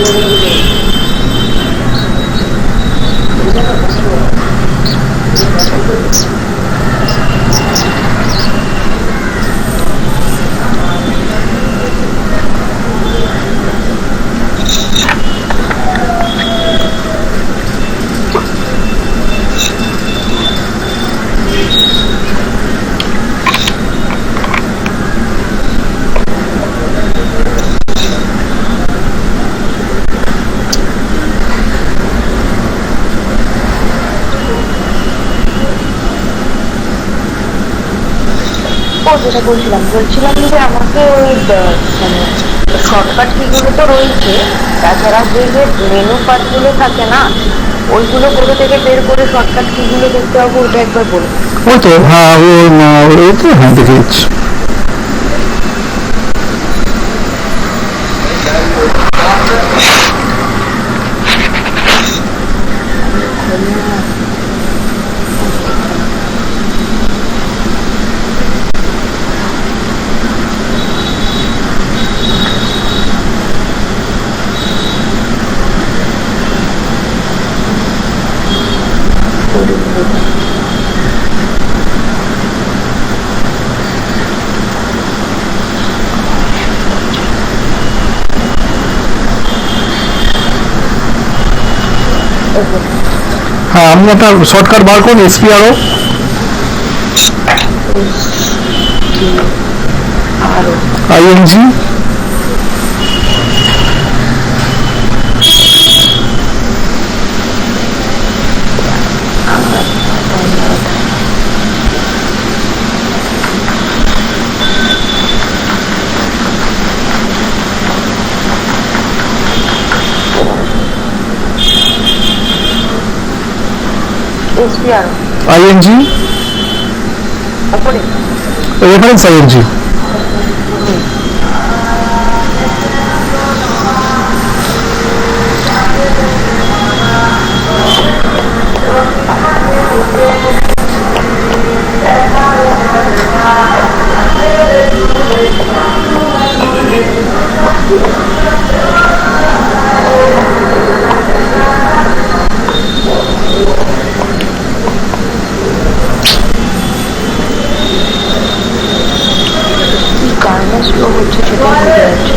Thank you. যেটা বলছিলাম যে আমাকে ওই মানে শর্টকাট কিগুলো তো রয়েছে, তাছাড়া যে যে মেনু পার্টগুলো থাকে না, ওইগুলো কোথা থেকে বের করে শর্টকাট কিগুলো দেখতে হবে ওটা একবার বলুন। ওই তো হ্যাঁ ওই তো হ্যাঁ দেখে দিচ্ছি। হ্যাঁ আপনি একটা শর্টকাট বার করুন এসপিআরও, আইএনজি, এসপিআর আইএনজি, ওপরে রেফারেন্স আইএনজি। গার্মেন্টস ফ্লো হচ্ছে সেটা হয়ে যাচ্ছে।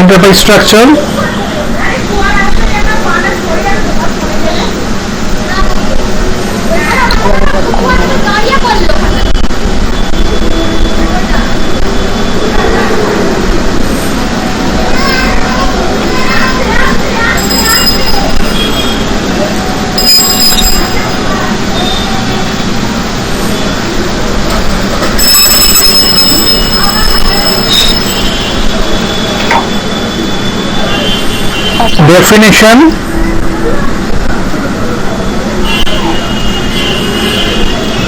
Enterprise structure, definition,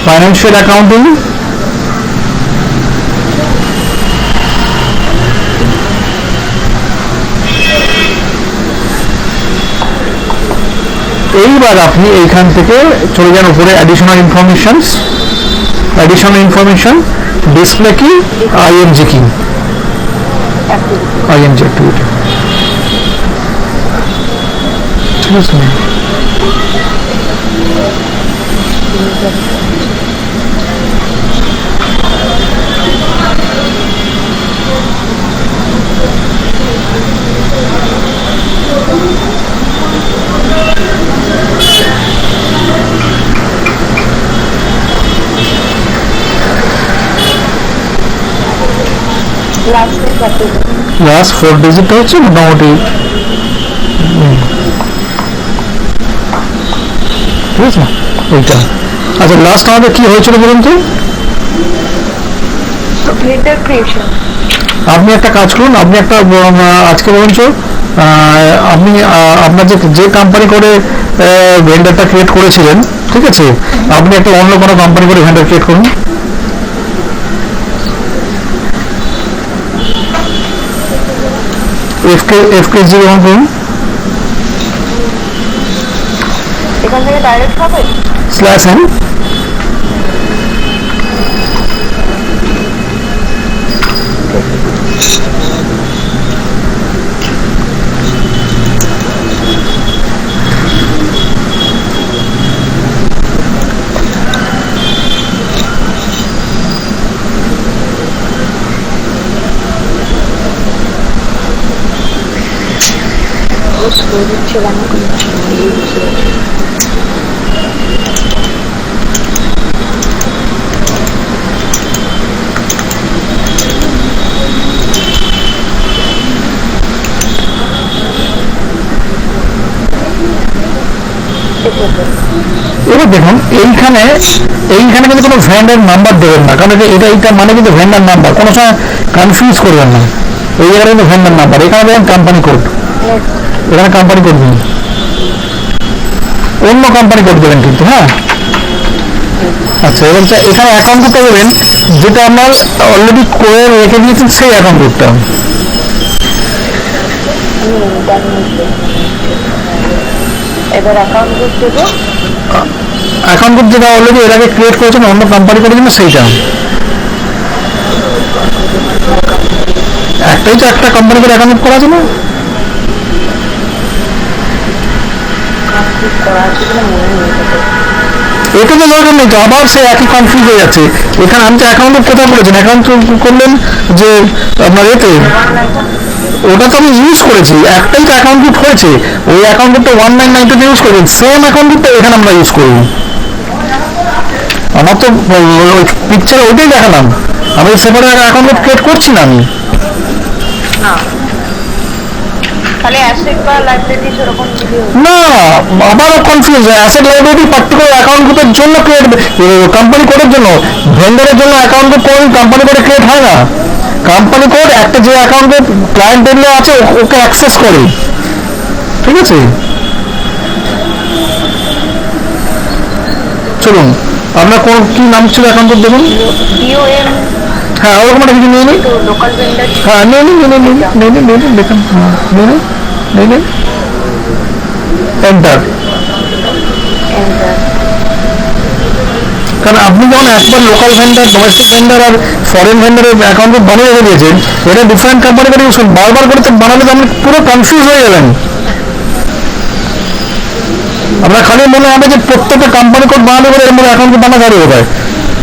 financial accounting, এইবার আপনি এইখান থেকে চলে যান উপরে অ্যাডিশনাল ইনফরমেশন, ডিসপ্লে কি, আইএনজি কি, আইএনজি অ্যাক্টিভিটি। ঠিক আছে, লাস্ট 4 ডিজিট হচ্ছে মোটামুটি। ঠিক আছে ওইটা। আচ্ছা লাস্ট আমাদের কি হয়েছিল বলুন তো? আপনি একটা কাজ করুন, আপনি একটা আজকে বরঞ্চ আপনি আপনার যে কোম্পানি করে ভেন্ডারটা ক্রিয়েট করেছিলেন, ঠিক আছে, আপনি একটা অন্য কোনো কোম্পানি করে ভেন্ডার ক্রিয়েট করুন। এফকে 0 অন করুন। এখান থেকে ডাইরেক্ট হবে? স্ল্যাশ এন, করে দিচ্ছে কেন এবার দেখুন এইখানে কিন্তু কোনো ভ্যান্ডার নাম্বার দেবেন না, কারণ এটা মানে কিন্তু ভ্যান্ডার নাম্বার, কোনো সময় কনফিউজ করবেন না। এই জায়গায় কিন্তু ভ্যান্ডার নাম্বার, এখানে দেখেন কোম্পানি কোড, এখানে কোম্পানি কোড দিন, অন্য কোম্পানি কোড দেবেন কিন্তু, হ্যাঁ। আচ্ছা, এবং এখানে অ্যাকাউন্ট কোডটা দেবেন যেটা আপনার অলরেডি করে রেখে দিয়েছেন, সেই অ্যাকাউন্ট কোডটা। এবার অ্যাকাউন্ট কোড দেবো, অ্যাকাউন্ট কোড যেটা অলরেডি এর আগে ক্রিয়েট করেছেন অন্য কোম্পানি কোডের জন্য, সেইটা। একটাই তো একটা কোম্পানি কোড অ্যাকাউন্ট করা আছে না? এটা তো দরকার নেই তো, আবার সে একই কনফিউজ হয়ে যাচ্ছে। এখানে আমি তো অ্যাকাউন্ট কোথায় বলেছেন, অ্যাকাউন্ট করলেন যে আপনার এতে, ওটা তো আমি ইউজ করেছি, একটাই তো অ্যাকাউন্ট বুক হয়েছে, ওই অ্যাকাউন্ট বুকটা 1992 ইউজ করবেন, সেম অ্যাকাউন্ট বুকটা এখানে আমরা ইউজ করব। আমার তো পিকচার ওইটাই দেখালাম, আমি সেপারেট অ্যাকাউন্ট বুক ক্রিয়েট করছি না আমি। তাহলে অ্যাসেট বা লাইব্রেরি সেরকম না, আবারও কনফিউজ হয়। অ্যাসেট লাইব্রেরি পার্টিকুলার অ্যাকাউন্ট গ্রুপের জন্য ক্রিয়েট, কোম্পানি কোডের জন্য, ভেন্ডারের জন্য অ্যাকাউন্ট গ্রুপ কোন কোম্পানি কোডে ক্রিয়েট হয় না। কোম্পানি কোড একটা যে অ্যাকাউন্ট গ্রুপ ক্লায়েন্ট টেবিলে আছে ওকে অ্যাক্সেস করে, ঠিক আছে। চলুন, আপনার কোন কি নাম ছিল অ্যাকাউন্ট গ্রুপ দেখুন। হ্যাঁ, ওরকম একটা কিছু নিয়ে নিন। লোকাল ভেন্ডার, হ্যাঁ, নিয়ে নিন দেখুন, নিয়ে নিন, এন্টার। কারণ আপনি যখন একবার লোকাল ভেন্ডার, ডোমেস্টিক ভেন্ডার আর ফরেন ভেন্ডারের অ্যাকাউন্ট বানিয়ে রেখে দিয়েছেন, এটা ডিফারেন্ট কোম্পানি করে ইউজ করুন, বারবার করে তো বানালে তো আপনি পুরো কনফিউজ হয়ে যাবেন। আপনার খালি মনে হবে যে প্রত্যেকটা কোম্পানি কোড বানালে করে এর মধ্যে অ্যাকাউন্ট বানা দাঁড়িয়ে যায়,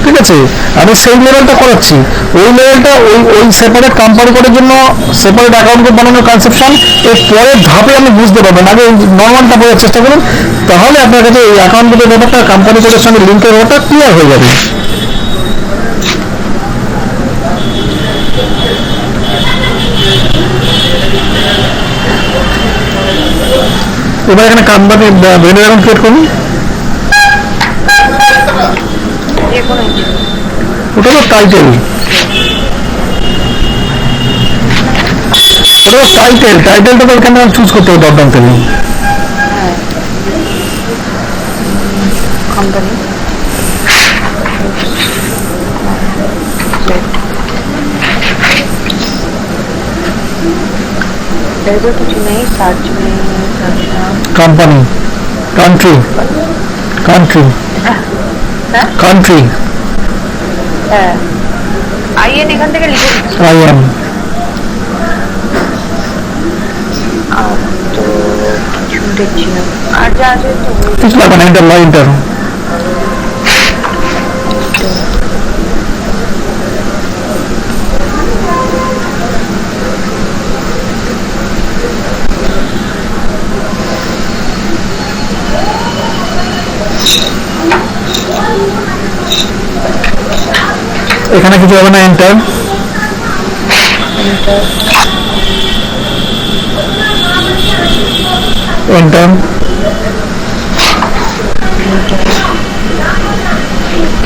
ঠিক আছে। আমি সেই লেভেলটা করাচ্ছি, ওই লেভেলটা ওই সেপারেট কোম্পানি কোডের জন্য সেপারেট অ্যাকাউন্ট কোড বানানোর কনসেপশন এর পরের ধাপে আপনি বুঝতে পারবেন। আগে নর্মালটা বোঝার চেষ্টা করুন, তাহলে আপনার কাছে এই অ্যাকাউন্ট কোডের ব্যাপারটা, কোম্পানি কোডের সঙ্গে লিঙ্কের ব্যাপারটা ক্লিয়ার হয়ে যাবে। এবার এখানে কোম্পানি ভেন্ডার অ্যাকাউন্ট ক্রিয়েট করুন। ওটা তো টাইটেল, ওটা তো টাইটেলটা তো এখানে চুজ করতে হবে ড্রপ ডাউন থেকে। কোম্পানি কিছু নেই, সার্চ নেই, কোম্পানি, কান্ট্রি, হ্যাঁ আইএন এখান থেকে লিখে দিচ্ছি। আইএম, তো কিছু দেখছি না, আর যা আছে তো কিছু লাগবে না, ইন্টার। এখানে কিছু হবে না, এন্টার।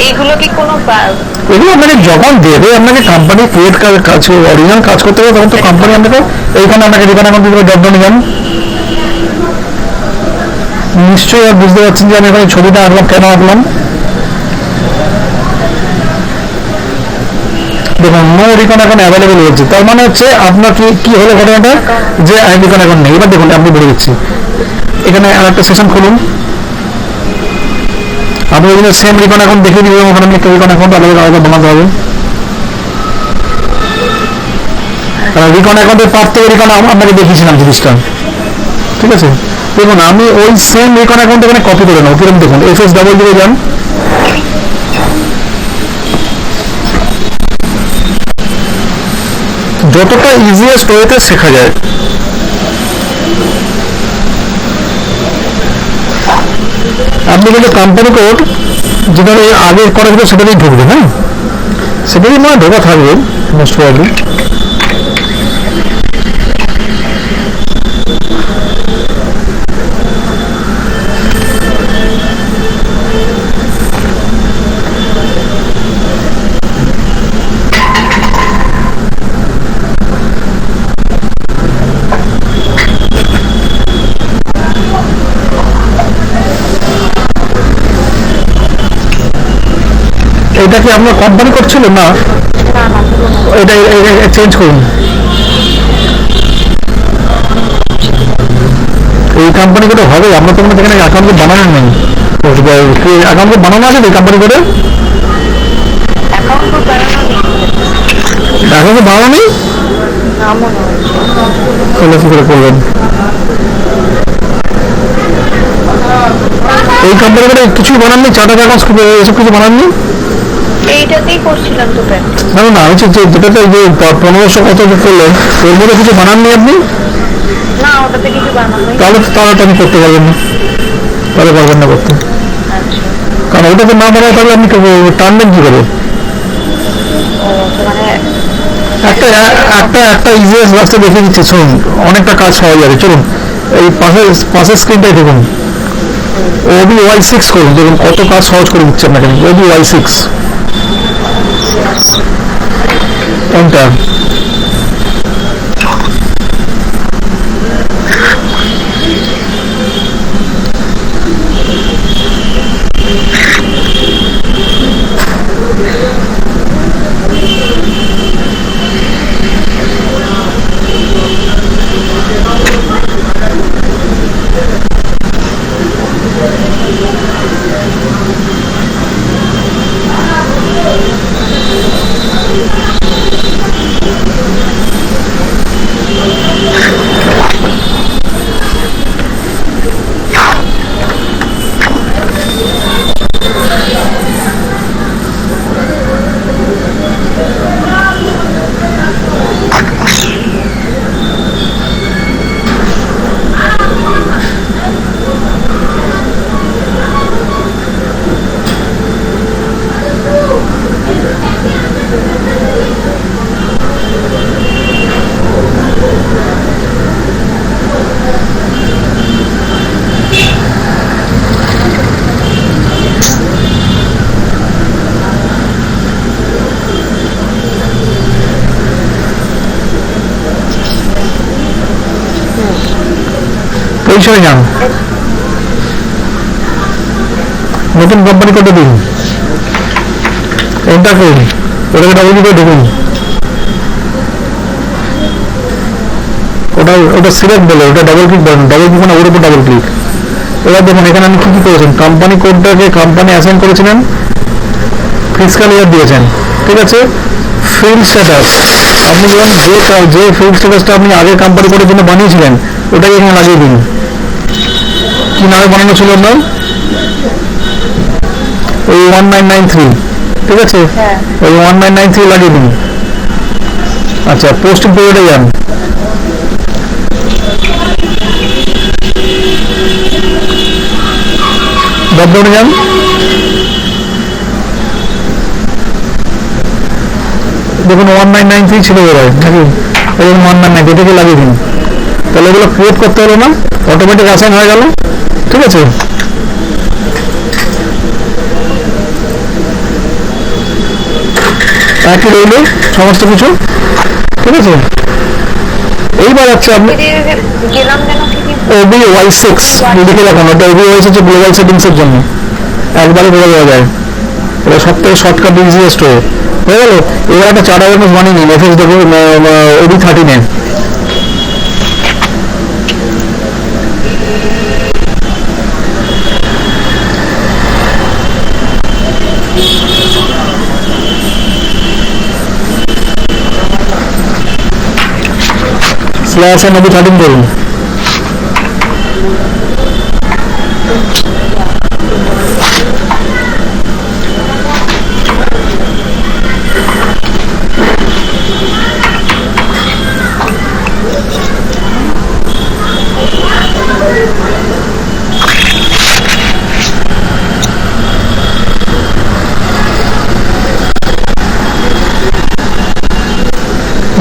এইগুলো কি কোনো এগুলো আপনাকে যখন দেবে, আপনাকে কোম্পানি ক্রিয়েট কাজ, অরিজিনাল কাজ করতে হবে, তখন তো কোম্পানি আপনাকে এইখানে আপনাকে যেখানে এখন ড্রপ ডাউন যান, নিশ্চয়ই আর বুঝতে পারছেন যে আমি এখানে ছবিটা আঁকলাম, কেন আঁকলাম। দেখুন, নো রিকন এখন অ্যাভেলেবেল হচ্ছে, তার মানে হচ্ছে আপনার কি হলো ঘটনাটা, যে রিকন এখন নেই। এবার দেখুন, আপনি বলে দিচ্ছি, এখানে আর একটা সেশন খুলুন, আপনি ওই সেম রিকন অ্যাকাউন্ট দেখিয়ে দিবেন, ওখানে আপনি একটা রিকন অ্যাকাউন্ট আলাদা আলাদা বানাতে হবে। রিকন অ্যাকাউন্টের পার থেকে রিকন আপনাকে দেখিয়েছিলাম জিনিসটা, ঠিক আছে? দেখুন আমি ওই সেম রিকন অ্যাকাউন্ট এখানে কপি করে নেবো, কিরকম দেখুন, FS ডাবল দিয়ে যান, যতটা ইজিয়েস্ট ওয়েতে শেখা যায়। আপনি কিন্তু কোম্পানি কোড যেটা আগে করা ছিল সেটাতেই ঢুকবে, হ্যাঁ সেটাই মানে ঢোকা থাকবে মোস্ট প্রবাবলি। এটা কি আপনার কোম্পানি করছিল না? এটা চেঞ্জ করুন, এই কোম্পানি করে হবে? আপনার তো এখানে অ্যাকাউন্ট বানানো নেই, অ্যাকাউন্ট বানানো আছে এই কোম্পানি করে? অ্যাকাউন্ট বানানো নেই, তাহলে কি করে করবেন? এই কোম্পানি করে কিছু বানাননি, চার্টার অ্যাকাউন্ট এসব কিছু বানাননি? এইটাতেই করছিলাম তো প্যান। না না, আমি যেটাতে যে 1500 কত করলেন ওর মধ্যে কিছু বানাননি আপনি? না, ওটাতে কিছু বানানো নেই। তাহলে আপনি করতে পারবেন না, তাহলে পারবেন না করতে, আচ্ছা, কারণ ওটাতে না বানায় তাহলে আপনি টানবেন কি করে? মানে একটা একটা একটা ইজিয়েস্ট রাস্তা দেখিয়ে দিচ্ছে, শুনুন অনেকটা কাজ হয়ে যাবে। চলুন এই পাশের স্ক্রিনটাই দেখুন, OBY6 করুন, দেখুন কত কাজ সহজ করে দিচ্ছে আপনাকে। OBY6 enter. পরিচয় যান, নতুন কোম্পানি কোডে দিন, এন্টার করুন, ওটাকে ডাবল ক্লিক করে ঢুকুন, ওটা সিলেক্ট বলে ওটা ডাবল ক্লিক করেন, ডাবল ক্লিক মানে ওর উপর ডাবল ক্লিক। এবার দেখুন এখানে আমি কি করেছেন, কোম্পানি কোডটাকে কোম্পানি অ্যাসাইন করেছিলেন, ফিসকাল ইয়ার দিয়েছেন, ঠিক আছে? ফিল্ড স্ট্যাটাস আপনি ধরুন যে ফিল্ড স্ট্যাটাসটা আপনি আগের কোম্পানি কোডের জন্য বানিয়েছিলেন ওটাকে এখানে লাগিয়ে দিন। কি নামে বানানো ছিল আপনার? ওই 1993, ঠিক আছে? ওই 1993 লাগিয়ে দিন। আচ্ছা, পোস্টিং পিরিয়ডে যান, ড্রপডাউনে যান, দেখুন 1993 ছিল বোধ হয় নাকি? 1993 এটাকে লাগিয়ে দিন, তাহলে এগুলো ক্রিয়েট করতে হলো না, অটোমেটিক অ্যাসাইন হয়ে গেল, ঠিক আছে? একই রইল সমস্ত কিছু, ঠিক আছে? এইবার হচ্ছে আপনি OBY6 লিখে রাখুন, ওটা OBY6 হচ্ছে গ্লোবাল সেটিংস এর জন্য, একবারে বলে দেওয়া যায়, এটা সব থেকে শর্টকাট ইজিয়েস্ট হয়ে গেল। এবার একটা চার্ট অ্যাওয়ারনেস বানিয়ে নিন, FS দেখো OB13 স্ল্যাশ এন ওবি 13 করুন।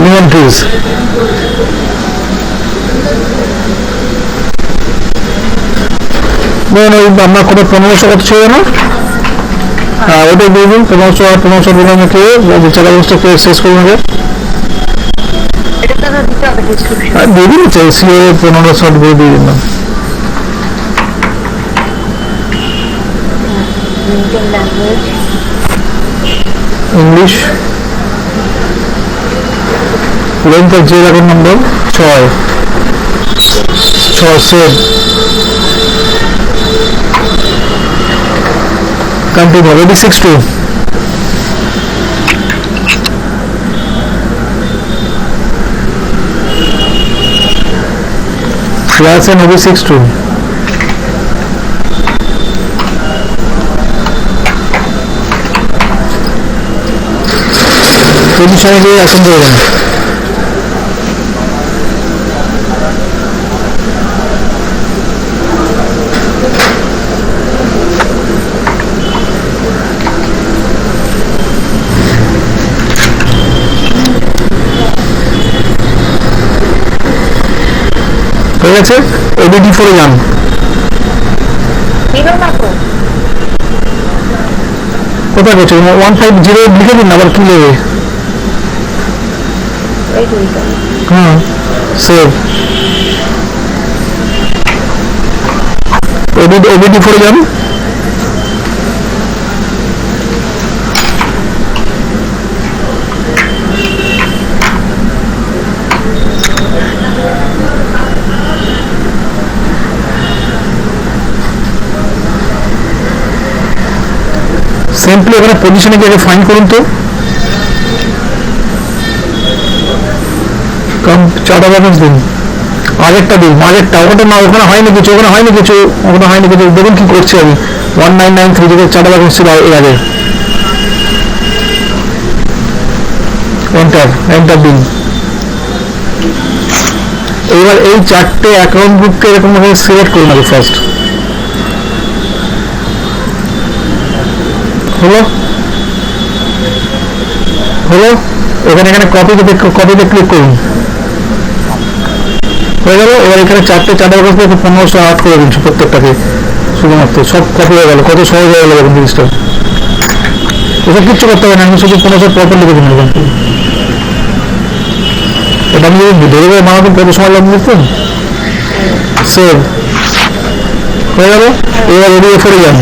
Neon trees. আপনার কোনো 1500 কত ছিল না? হ্যাঁ ওটাই দিয়ে দিন, 1500 আর 1500 দিন আমাকে বিচার ব্যবস্থা করে শেষ করুন আগে। দিয়ে দিন সিও 1500 দিয়ে দিয়ে দিন না। ইংলিশ লেন্থ অফ জেল অ্যাকাউন্ট নম্বর 6 সেভ কান্ট্রি হবে 62 ক্লাস এন হবে 62 পজিশনে গিয়ে এখন করবেন। হয়ে গেছে, ওবিডি 4 যান। কোথায় গেছে? 150 লিখে দিন, আবার কি নেবে? হ্যাঁ সেভ ওবিডি 4 যান। সিম্পলি ওখানে পজিশনে গিয়ে ফাইন্ড করুন তো, চার্ট ব্যালেন্স দিন, আগেরটা দিন, আগেরটা ওটা না, ওখানে হয়নি কিছু, ওখানে হয়নি কিছু, ওখানে হয়নি কিছু। দেখুন কি করছি আমি, 1993 থেকে চার্ট ব্যালেন্স ছিল এর আগে। এন্টার দিন। এবার এই চারটে অ্যাকাউন্ট গ্রুপকে এরকম ভাবে সিলেক্ট করুন আগে ফার্স্ট। হলো হলো এখানে কপিতে ক্লিক করুন, হয়ে গেল। এবার এখানে চারটে 1508 করে দিন প্রত্যেকটাকে, শুধুমাত্র সব কপি হয়ে গেল। কত সহজ হয়ে গেল দেখুন জিনিসটা। ওসব কিচ্ছু করতে হবে না, আমি শুধু 1500 পরপর লিখে দিন। এটা আমি যদি ধরে বানাতে কত সময় লাগবে দেখুন। সেভ হয়ে গেল। এবার ওডিও 4 যান।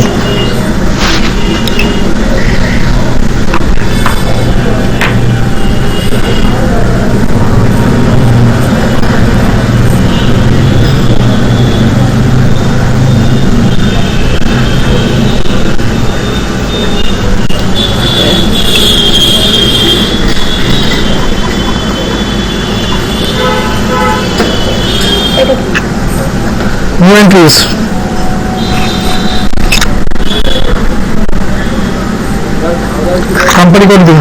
New entries. Company code দিন।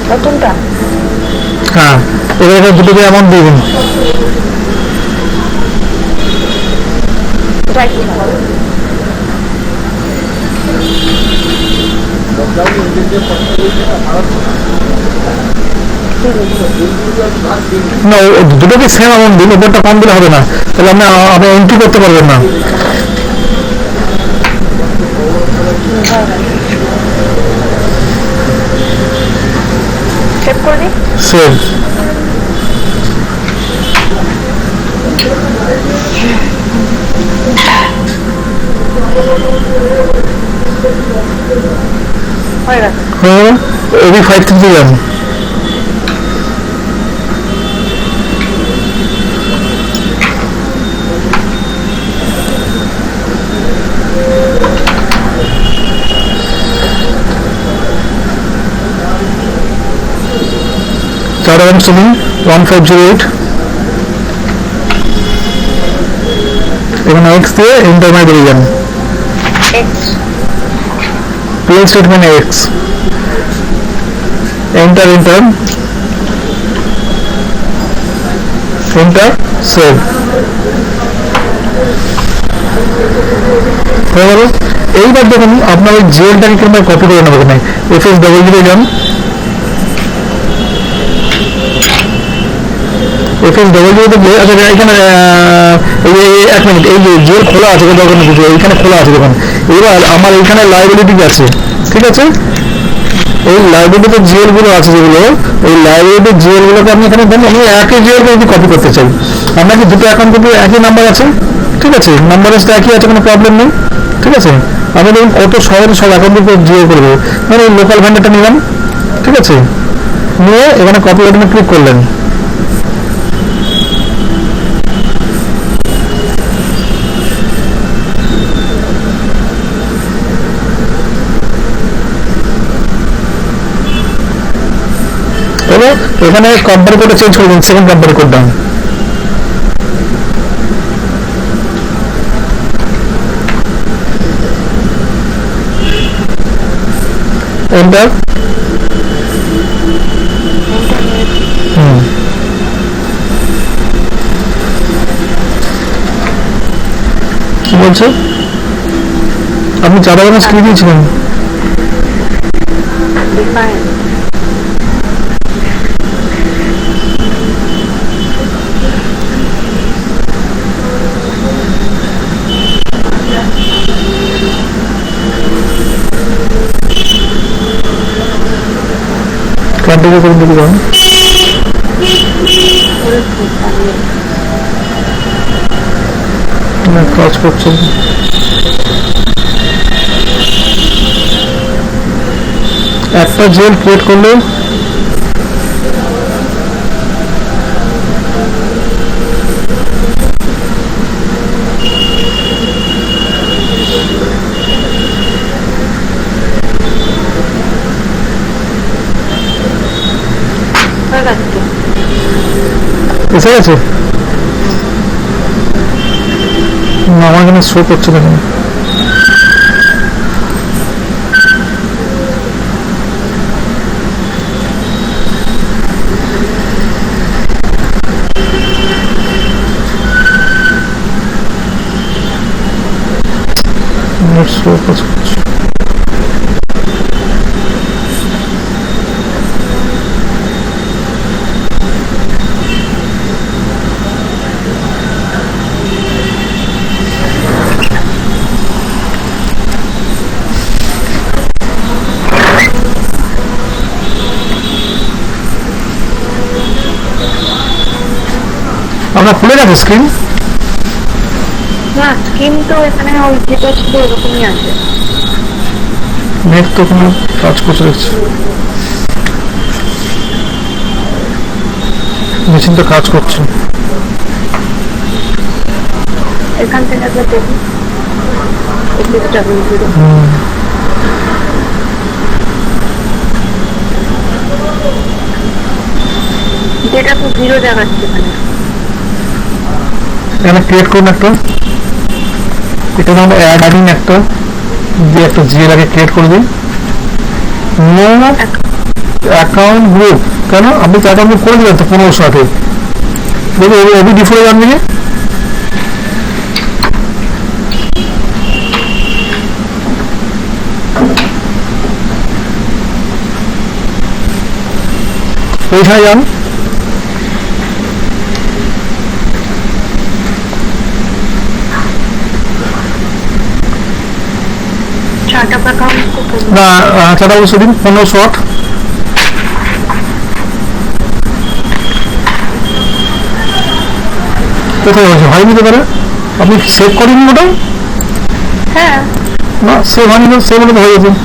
নতুনটা? হ্যাঁ, এবার দুটোকে অ্যামাউন্ট দিবেন। না, দুটোকে সেম অ্যামাউন্ট দিন, ওপরটা কম দিলে হবে না, তাহলে আপনি এন্ট্রি করতে পারবেন না। সেভ করে দিই। সেভ হয়ে গেছে। এবি 533 যান। চারাগান স্টেশন 1508, এখানে এক্স দিয়ে এন্টার মাই বেরিয়ে যান। X plain statement X, enter enter enter save হয়ে গেল। এইবার দেখুন আপনার ওই জেলটাকে কিংবা কপি করে নেবো এখানে FS00 যান, FS00 দেখলে আচ্ছা এখানে এক মিনিট, এই যে জেল খোলা আছে দরকার নেই, এইখানে খোলা আছে দেখুন। এবার আমার এইখানে লাইবিলিটি আছে, ঠিক আছে, এই লাইব্রেরিতে জেলগুলো আছে যেগুলো, এই লাইব্রেরির জেলগুলোকে আপনি এখানে দেন। আমি একই জেলকে যদি কপি করতে চাই, আপনার কি দুটো অ্যাকাউন্ট কপি একই নাম্বার আছে, ঠিক আছে, নাম্বারের সাথে একই আছে, কোনো প্রবলেম নেই, ঠিক আছে। আমি দেখুন কত সহজে সব অ্যাকাউন্ট কপি জিও করবো, মানে এই লোকাল ভ্যান্ডারটা নিলাম, ঠিক আছে, নিয়ে এখানে কপি বাটনে ক্লিক করলেন। এখানে কোম্পানি কোডটা চেঞ্জ করে দিন, সেকেন্ড কোম্পানি কোড ডান, এন্টার। কি বলছো? আপনি চারাগানের স্ক্রিন দিয়েছিলেন? কন্টিনিউ করুন দেখি যান। কাজ করছে, একটা জেল ক্রিয়েট করলে এসে গেছে না, আমার এখানে শো করছে না। শো করছে, আপনার খুলে গেছে স্ক্রিন? না, স্ক্রিন তো এখানে ওই যেটা ছিল এরকমই আছে। নেট তো কোনো কাজ করছে দেখছি, মেশিন তো কাজ করছে। এখান থেকে একবার দেখুন, যেটা তো 0 দেখাচ্ছে এখানে। এখানে ক্রিয়েট করুন একটা, এটা আমরা অ্যাডিং একটা দিয়ে একটা জিএল আগে ক্রিয়েট করে দিন। নো অ্যাকাউন্ট গ্রুপ, কেন আপনি তো অ্যাকাউন্ট গ্রুপ করে দিলেন তো 1560, দেখুন ওবি ডিফল্ট যান দিকে, ওইখানে যান, না চারটা বছর দিন 1560, কোথায় হয়েছে হয়নি তো পারে, আপনি সেভ করেন ওটা? হ্যাঁ না সেভ হয়নি, সেভ হলে তো হয়ে যেত।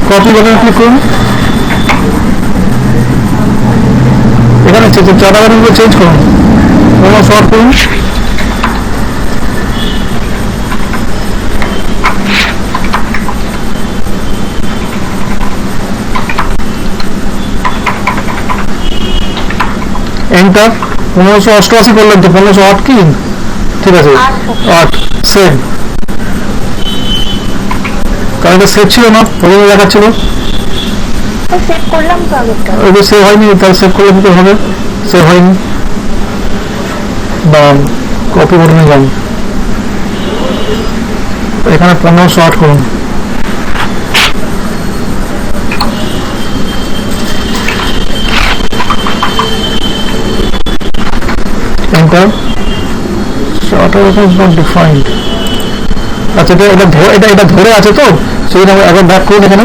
কপি বাটনে ক্লিক করুন, এখানে চারাগানগুলো চেঞ্জ করুন, শর্ট করুন, এন্টার 1588 করলেন তো 1508 কি ঠিক আছে 8 সেভ কারণ এটা সেভ ছিল না প্রথমে দেখাচ্ছিল সেভ করলাম তো আগেরটা ওটা সেভ হয়নি তাহলে সেভ করলে কি হবে সেভ হয়নি বা কপি করে নিয়ে যান এখানে 1508 করুন enter charter is not defined আচ্ছা এটা ধরে আছে তো সেই জন্য একবার ব্যাক করুন এখানে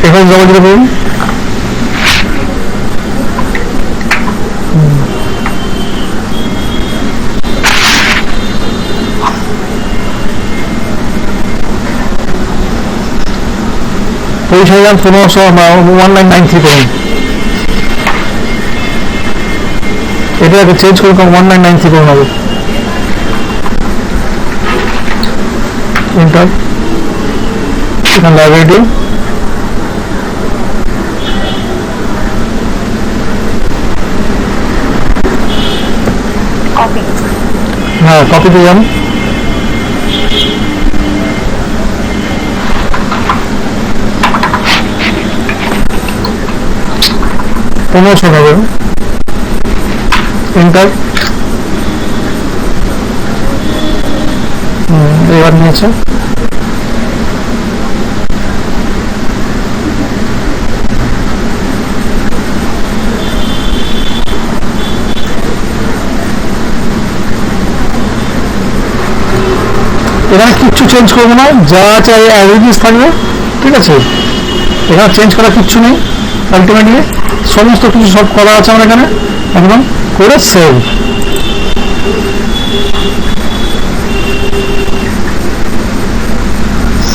এখানে জমা দিতে পারুন পরিচয় যান 1993 করুন এটাকে চেঞ্জ করুন 1993 করুন হবে এন্টার এখানে লাইব্রেরি কপি হ্যাঁ কপি দিয়ে যান প্রমোশন হবে এন্টার এবার নিয়েছে এখানে কিচ্ছু চেঞ্জ করবো না যা আছে অ্যাজ থাকবে ঠিক আছে এখানে চেঞ্জ করা কিচ্ছু নেই আলটিমেটলি সমস্ত কিছু সব করা আছে আমার এখানে একদম করে সেভ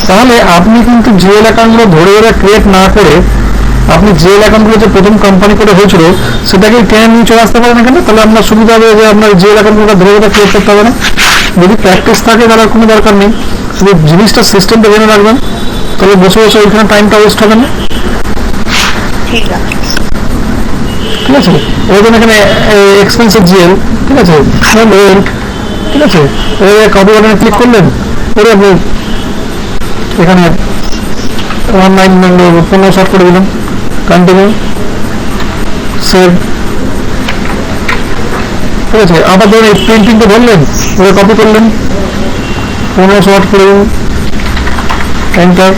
তাহলে আপনি কিন্তু জিএল অ্যাকাউন্টগুলো ধরে ধরে ক্রিয়েট না করে আপনি জিএল অ্যাকাউন্টগুলো যে প্রথম কোম্পানি করে হয়েছিল সেটাকে টেনে নিয়ে চলে আসতে পারেন এখানে তাহলে আপনার সুবিধা হবে যে আপনার জিএল অ্যাকাউন্টগুলো ধরে ধরে ক্রিয়েট করতে হবে না যদি প্র্যাকটিস থাকে তাহলে কোনো দরকার নেই শুধু জিনিসটা সিস্টেমটা জেনে রাখবেন তাহলে বসে বসে ওইখানে টাইমটা ওয়েস্ট হবে না ঠিক আছে ঠিক আছে ওই জন্য এখানে এক্সপেন্সিভ জিএল ঠিক আছে ঠিক আছে কপি বাটনে ক্লিক করলেন করে আপনি এখানে 1560 করে দিলাম কন্টিনিউ সেভ ঠিক আছে আবার ধরুন এই প্রিন্টিংটা ধরলেন ওটা কপি করলেন 1560 করে দিন এন্টার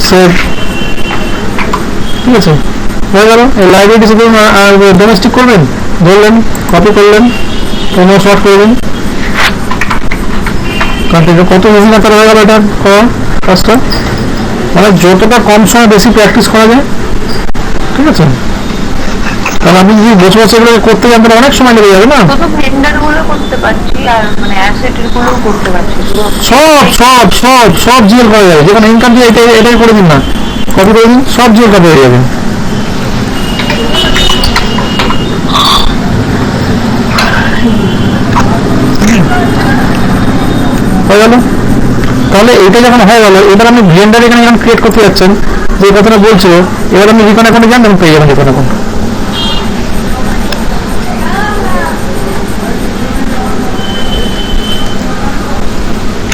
সেভ ঠিক আছে হয়ে গেল এই লাইব্রেরি ধরুন আর ডোমেস্টিক করবেন ধরলেন কপি করলেন 1560 করে দিন কন্টিনিউ কত ইজি না হয়ে গেল এটা করা কাজটা মানে যতটা কম সময় বেশি প্র্যাকটিস করা যায় ঠিক আছে কারণ আপনি যদি বসে বসে এগুলো করতে যান তাহলে অনেক সময় লেগে যাবে না শুধু ভেন্ডার গুলো করতে পারছি আর মানে অ্যাসেটের গুলো করতে পারছি সব জিএল করা যাবে যেখানে ইনকাম দিয়ে এটাই করে দিন না কপি করে দিন সব জিএল কপি হয়ে যাবে হয়ে গেল তাহলে এটা যখন হয়ে গেল এবার আপনি ভেন্ডার এখানে যখন ক্রিয়েট করতে যাচ্ছেন যে কথাটা বলছিল এবার আপনি রিকন অ্যাকাউন্টে যান তখন পেয়ে যাবেন রিকন অ্যাকাউন্ট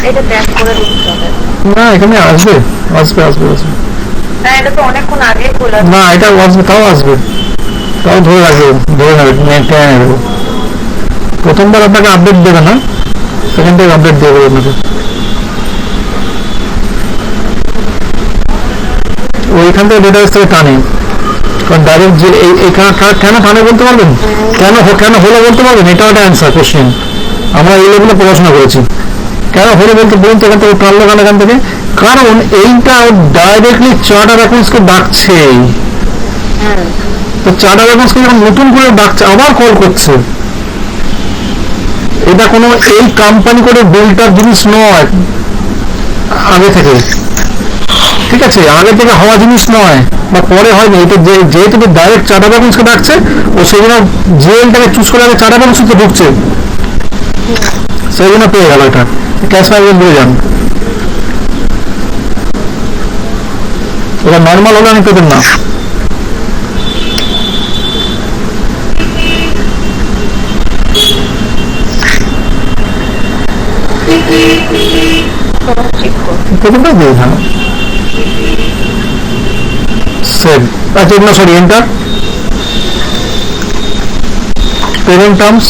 এটা ব্যাক করে দিতে হবে না এখানে আসবে আসবে আসবে আসবে না এটা তো অনেকক্ষণ আগে খোলা না এটা আসবে তাও ধরে রাখবে ধরে নেবে প্রথমবার আপনাকে আপডেট দেবে না সেখান থেকে আপডেট দেবে আপনাকে ওইখান থেকে ডেটাবেস থেকে টানে কারণ ডাইরেক্ট যে এইখানে কেন টানে বলতে পারবেন কেন হলো বলতে পারবেন এটা একটা অ্যান্সার কোশ্চেন আমরা এই লেভেলে পড়াশোনা করেছি কেন হলো বলতে বলুন তো এখান থেকে টানলো কেন এখান থেকে কারণ এইটা ডাইরেক্টলি চার্টার অ্যাকাউন্টসকে ডাকছে তো চার্টার অ্যাকাউন্টসকে যখন নতুন করে ডাকছে আবার কল করছে এটা কোনো এই কোম্পানি করে বিলটার জিনিস নয় আগে থেকে ঠিক আছে, আগে থেকে হওয়া জিনিস নয় বা পরে হয়নি, এটা যেহেতু ডাইরেক্ট চার্টার্ড অ্যাকাউন্টসকে ডাকছে ও সেই জন্য জিএলটাকে চুজ করে আগে চার্টার্ড অ্যাকাউন্টস তো ঢুকছে, সেই জন্য পেয়ে গেল এটা। ক্যাশ ফাইবার দিয়ে যান, এটা নর্মাল হলে আমি পেতেন না। পেতেনটা দিয়ে যান সেভ। আচ্ছা না, sorry, enter payment terms.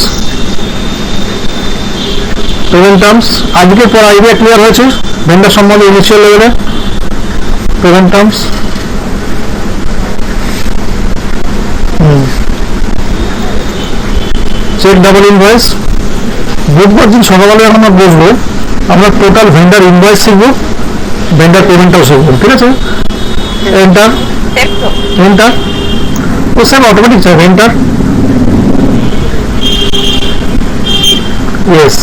Payment terms আজকের পর আইডিয়া ক্লিয়ার হয়েছে ভেন্ডার সম্বন্ধে ইনিশিয়াল লেভেলে। Payment terms check double invoice. বুধবার দিন সকালে আমরা বসবো, আমরা টোটাল ভেন্ডার ইনভয়েস শিখবো, ভেন্ডার পেমেন্টটাও শিখবো, ঠিক আছে। এন্টার এন্টার ও স্যার অটোমেটিক চাই এন্টার, ইয়েস।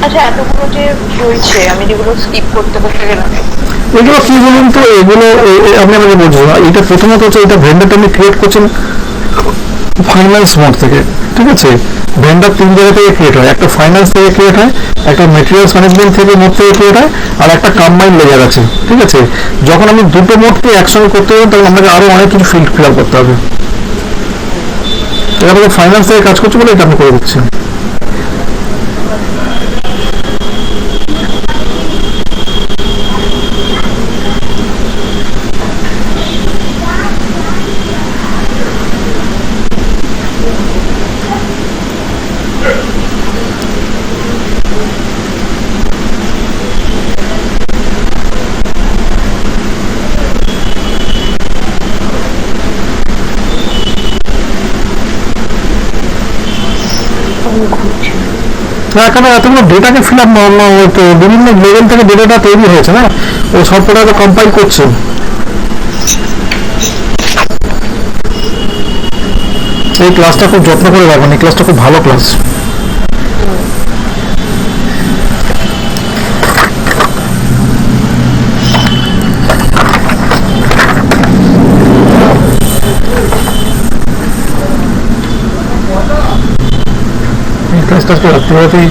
আচ্ছা, এতগুলো যে রয়েছে আমি যেগুলো স্কিপ করতে করতে গেলাম, এগুলো কি বলুন তো, এগুলো আমি আপনাকে বলছি না, এটা প্রথমত হচ্ছে এটা ভেন্ডারটা আপনি ক্রিয়েট করছেন ফাইন্যান্স মোড থেকে, ঠিক আছে। ভেন্ডার তিন জায়গা থেকে ক্রিয়েট হয়, একটা ফাইন্যান্স থেকে ক্রিয়েট হয়, একটা মেটেরিয়ালস ম্যানেজমেন্ট থেকে মোড থেকে ক্রিয়েট হয়, আর একটা কম্বাইন লেয়ার আছে, ঠিক আছে। যখন আমি দুটো মোডকে একসঙ্গে করতে হবে তখন আমাকে আরো অনেক কিছু ফিল্ড ফিল আপ করতে হবে। এটা ফাইন্যান্স থেকে কাজ করছে বলে এটা আমি করে দিচ্ছি। এখানে এতগুলো ডেটাকে ফিল আপ বিভিন্ন লেভেল থেকে ডেটাটা তৈরি হয়েছে না, ও সবকটা কম্পাইল করছে। এই ক্লাসটা খুব যত্ন করে রাখবেন, এই ক্লাসটা খুব ভালো ক্লাস। রাত্রিবেলাতেই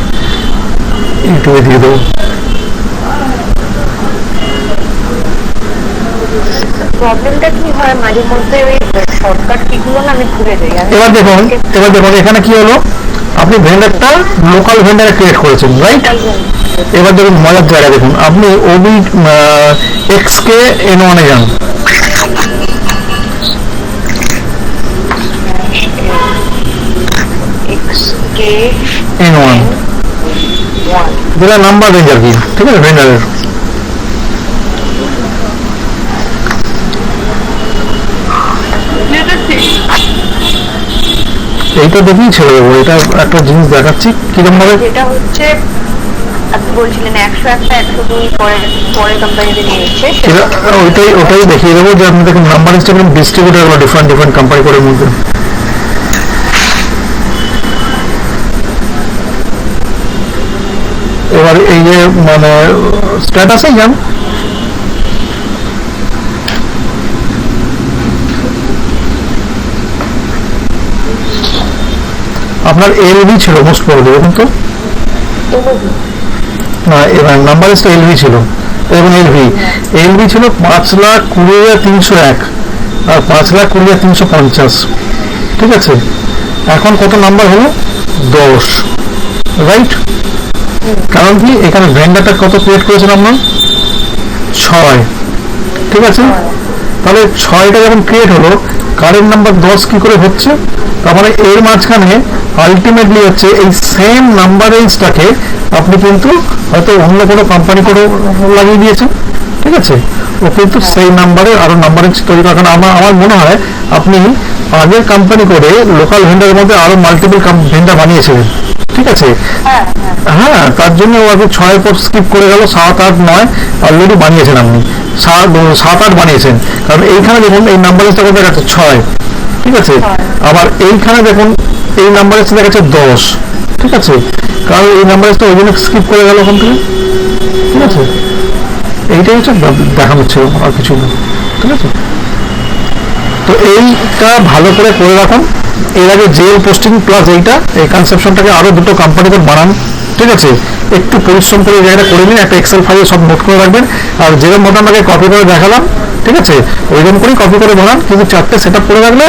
ইউটিউবে দিয়ে দেবো। প্রবলেমটা কি হয় মাঝে মধ্যে ওই শর্টকাট কিগুলো না আমি ভুলে যাই। এবার দেখুন এখানে কি হলো, আপনি ভেন্ডারটা লোকাল ভেন্ডারে ক্রিয়েট করেছেন, রাইট। এবার দেখুন মজার জায়গা, দেখুন আপনি ওবি এক্স কে N1 এ যান, N1 যেটা নাম্বার রেঞ্জ আর কি, ঠিক আছে ভেন্ডারের। এইটা দেখেই ছেড়ে দেবো, এটা একটা জিনিস দেখাচ্ছি কিরকম ভাবে। যেটা হচ্ছে আপনি বলছিলেন 101টা 102 পরে কোম্পানিতে নিয়েছে, ওটাই দেখিয়ে দেবো যে আপনি দেখুন নাম্বার রেঞ্জটা ডিস্ট্রিবিউটার বা ডিফারেন্ট ডিফারেন্ট কোম্পানি করে মধ্যে। এবার এই যে মানে স্ট্যাটাসে যান, আপনার এলভি ছিল মোস্ট প্রবাবলি, দেখুন তো না, এবার নাম্বার লিস্টে এলভি ছিল, এবং এলভি ছিল 5,20,301 আর 5,20,350, ঠিক আছে। এখন কত নাম্বার হলো 10, রাইট। কারণ কি এখানে ভেন্ডারটা কত ক্রিয়েট করেছেন আপনার 6, ঠিক আছে। তাহলে 6টা যখন ক্রিয়েট হলো, কারেন্ট নাম্বার 10 কি করে হচ্ছে, তারপরে এর মাঝখানে আলটিমেটলি হচ্ছে এই সেম নাম্বার রেঞ্জটাকে আপনি কিন্তু হয়তো অন্য কোনো কোম্পানি করে লাগিয়ে দিয়েছেন, ঠিক আছে। ও কিন্তু সেই নাম্বারের আরো নাম্বার রেঞ্জ তৈরি করা, কারণ আমার মনে হয় আপনি আগের কোম্পানি করে লোকাল ভেন্ডারের মধ্যে আরো মাল্টিপল ভেন্ডার বানিয়েছিলেন, ঠিক আছে। হ্যাঁ, তার জন্য ও আগে 6-এর পর স্কিপ করে গেল, 7, 8, 9 অলরেডি বানিয়েছেন আপনি, 7, 8 বানিয়েছেন। কারণ এইখানে দেখুন এই নাম্বার রেঞ্জটা দেখা যাচ্ছে 6, ঠিক আছে। আবার এইখানে দেখুন এই নাম্বার রেঞ্জ দেখা যাচ্ছে 10, ঠিক আছে, কারণ এই নাম্বারটা ওই জন্য স্কিপ করে গেল ওখান থেকে, ঠিক আছে। এইটাই হচ্ছে দেখানো ছিল, আর কিছু না, ঠিক আছে। তো এইটা ভালো করে করে রাখুন। এর আগে জেল পোস্টিং প্লাস এইটা, এই কনসেপশনটাকে আরো দুটো কোম্পানিতে বানান, ঠিক আছে। একটু পরিশ্রম করে এই জায়গাটা করে নিন, একটা এক্সেল ফাইলে সব নোট করে রাখবেন। আর যেরকম মতো আমাকে কপি করে দেখালাম, ঠিক আছে, ওইরকম করেই কপি করে বানান, কিন্তু চারটে সেট আপ করে রাখলে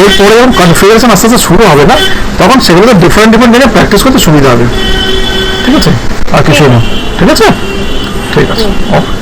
এরপরে যখন কনফিগারেশন আস্তে আস্তে শুরু হবে না, তখন সেগুলোকে ডিফারেন্ট ডিফারেন্ট জায়গায় প্র্যাকটিস করতে সুবিধা হবে, ঠিক আছে। আর কিছু না, ঠিক আছে, ঠিক আছে, ওকে।